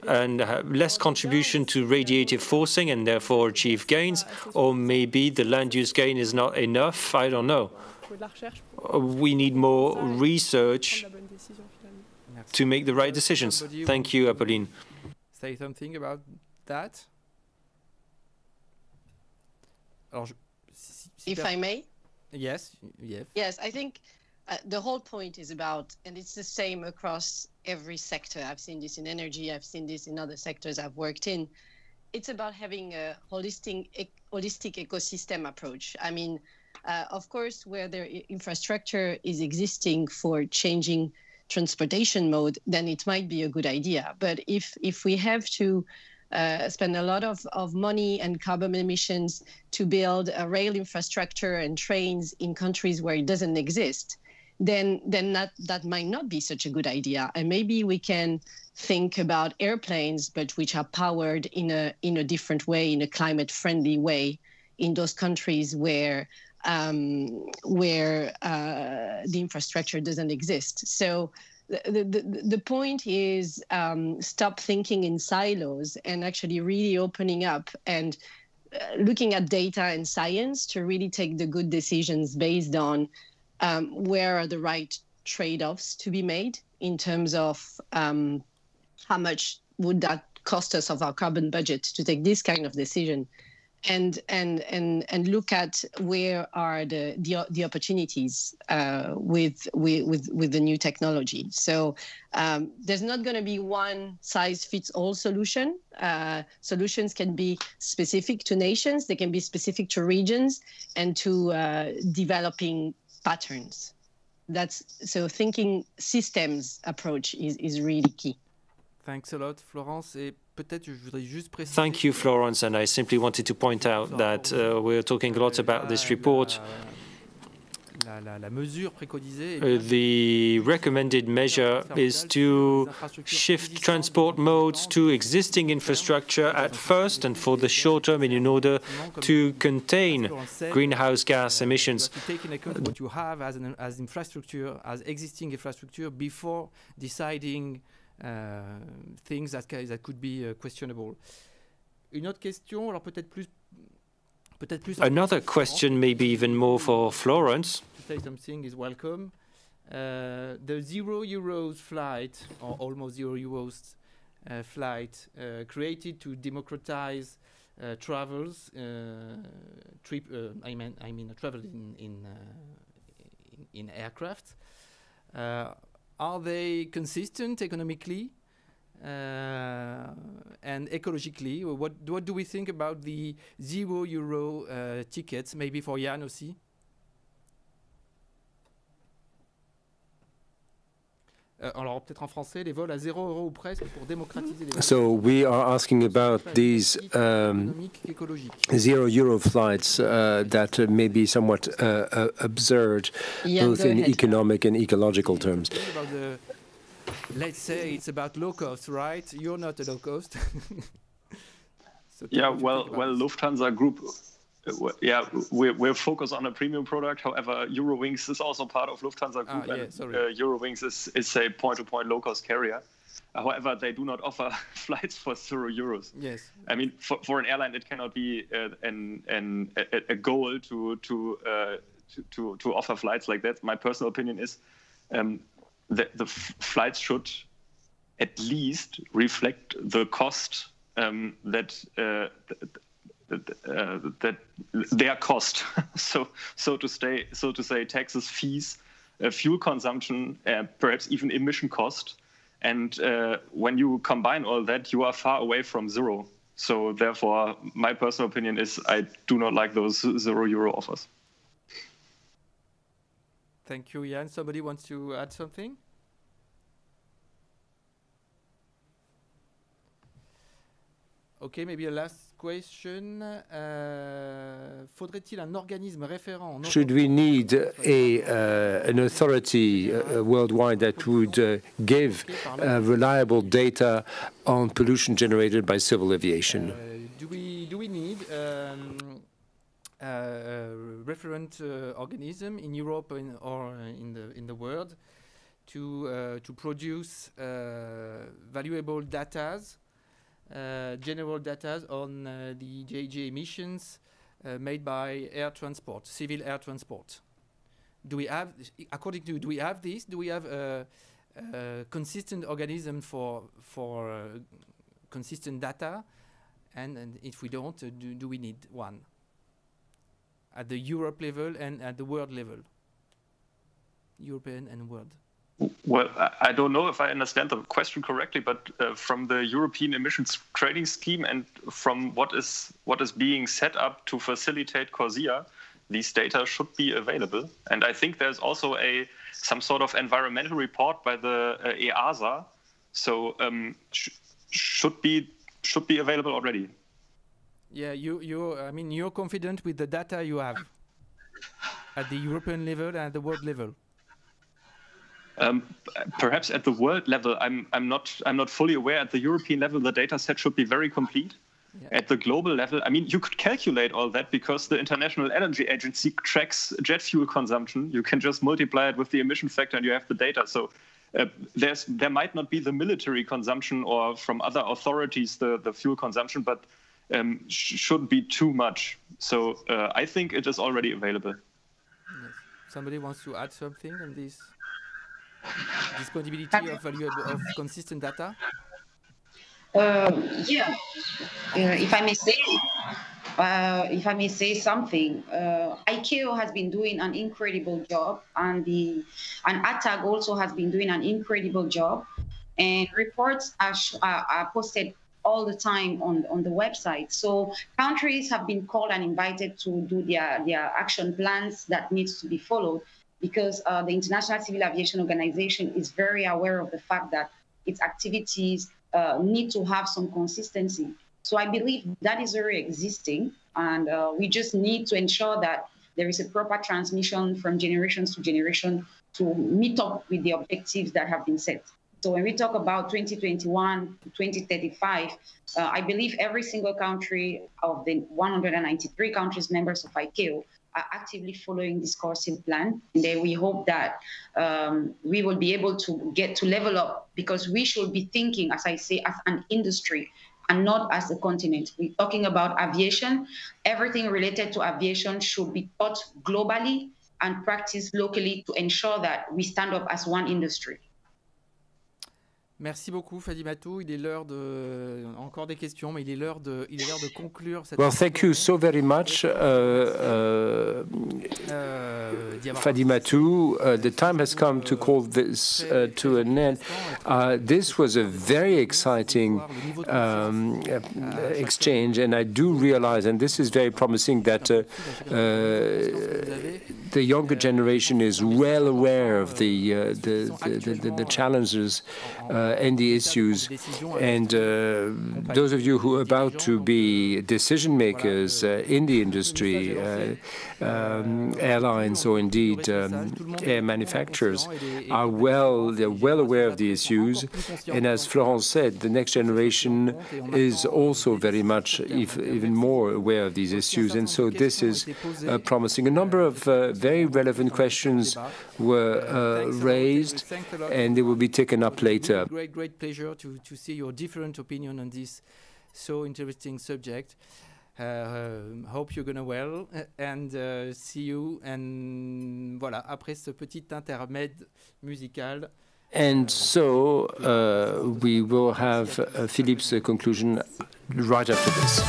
[SPEAKER 1] and less contribution to radiative forcing and therefore achieve gains? Or maybe the land use gain is not enough? I don't know. We need more research to make the right decisions. Thank you, Apolline.
[SPEAKER 3] Say something about that?
[SPEAKER 6] If I may?
[SPEAKER 3] Yes. Yes.
[SPEAKER 6] Yes, I think the whole point is about, and it's the same across every sector. I've seen this in energy. I've seen this in other sectors I've worked in. It's about having a holistic ecosystem approach. I mean, of course, where their infrastructure is existing for changing transportation mode, then it might be a good idea. But if we have to spend a lot of money and carbon emissions to build a rail infrastructure and trains in countries where it doesn't exist, then that might not be such a good idea. And maybe we can think about airplanes, but which are powered in a different way, in a climate-friendly way, in those countries where the infrastructure doesn't exist. So the point is stop thinking in silos and actually really opening up and looking at data and science to really take the good decisions based on where are the right trade-offs to be made in terms of how much would that cost us of our carbon budget to take this kind of decision, and look at where are the opportunities with the new technology. So there's not going to be one size fits all solution. Solutions can be specific to nations, they can be specific to regions and to developing patterns. So thinking systems approach is really key.
[SPEAKER 3] Thanks a lot, Florence. Et peut-être je voudrais juste préciser.
[SPEAKER 1] Thank you, Florence. And I simply wanted to point out that we're talking a lot about this report.
[SPEAKER 3] La mesure préconisée.
[SPEAKER 1] The recommended measure is to shift transport modes to existing infrastructure at first and for the short term in order to contain greenhouse gas emissions.
[SPEAKER 3] To take into account what you have as infrastructure, as existing infrastructure, before deciding things that could be questionable. Une autre question, alors peut-être plus.
[SPEAKER 1] Another question, maybe even more for Florence.
[SPEAKER 3] To say something is welcome. The €0 flight, or almost €0 flight, created to democratize travels. I mean travel in aircraft. Are they consistent economically and ecologically? What do we think about the €0 tickets? Maybe for Yann aussi. Alors peut-être en français, les vols à 0 € ou presque pour démocratiser les vols.
[SPEAKER 2] So we are asking about these €0 flights that may be somewhat absurd, both in economic and ecological terms.
[SPEAKER 3] Let's say it's about low cost, right? You're not a low cost.
[SPEAKER 7] So yeah, well, Lufthansa Group. Yeah, we're focused on a premium product. However, Eurowings is also part of Lufthansa Group, and Eurowings is a point-to-point low-cost carrier. However, they do not offer flights for €0.
[SPEAKER 3] Yes,
[SPEAKER 7] I mean, for an airline, it cannot be a goal to offer flights like that. My personal opinion is that the flights should at least reflect the cost that their cost. so to say taxes, fees fuel consumption, perhaps even emission cost. And when you combine all that, you are far away from zero. So therefore, my personal opinion is I do not like those €0 offers.
[SPEAKER 3] Thank you, Jan. Somebody wants to add something? Okay, maybe a last question. Faudrait-il un organisme référent?
[SPEAKER 2] Should we need an authority worldwide that would give reliable data on pollution generated by civil aviation?
[SPEAKER 3] Do we need a referent organism in Europe or in the world to produce valuable data? General data on the GHG emissions made by air transport, civil air transport. Do we have, according to, do we have this? Do we have a consistent organism for consistent data? And if we don't, do we need one? At the Europe level and at the world level? European and world.
[SPEAKER 7] Well, I don't know if I understand the question correctly, but from the European Emissions Trading Scheme and from what is being set up to facilitate CORSIA, these data should be available. And I think there's also some sort of environmental report by the EASA, so should be available already.
[SPEAKER 3] Yeah, I mean, you're confident with the data you have at the European level and at the world level.
[SPEAKER 7] Perhaps at the world level, I'm not fully aware. At the European level, the data set should be very complete. Yeah. At the global level, I mean, you could calculate all that because the International Energy Agency tracks jet fuel consumption. You can just multiply it with the emission factor and you have the data. So there might not be the military consumption or from other authorities the fuel consumption, but shouldn't be too much. So I think it is already available.
[SPEAKER 3] Yes. Somebody wants to add something on this? Disponibility of consistent data?
[SPEAKER 4] Yeah. If I may say something, ICAO has been doing an incredible job, and ATAG also has been doing an incredible job, and reports are posted all the time on the website. So countries have been called and invited to do their action plans that needs to be followed, because the International Civil Aviation Organization is very aware of the fact that its activities need to have some consistency. So I believe that is already existing, and we just need to ensure that there is a proper transmission from generations to generation to meet up with the objectives that have been set. So when we talk about 2021 to 2035, I believe every single country of the 193 countries members of ICAO are actively following this CORSIA plan. And then we hope that we will be able to get to level up, because we should be thinking, as I say, as an industry and not as a continent. We're talking about aviation. Everything related to aviation should be taught globally and practiced locally to ensure that we stand up as one industry.
[SPEAKER 3] Merci beaucoup, Fadimatou. Il est l'heure de encore des questions, mais il est l'heure de conclure cette.
[SPEAKER 2] Well, thank you so very much, Fadimatou. The time has come to call this to an end. This was a very exciting exchange, and I do realize, and this is very promising, that the younger generation is well aware of the challenges and the issues, and those of you who are about to be decision makers in the industry, airlines or indeed air manufacturers, are they're well aware of the issues, and as Florence said, the next generation is also very much even more aware of these issues, and so this is promising. A number of very relevant questions were raised, and they will be taken up later.
[SPEAKER 3] Great pleasure to see your different opinion on this so interesting subject. Hope you're gonna well and see you. And voilà, après ce petit intermède musical.
[SPEAKER 2] And so we will have Philippe's conclusion right after this.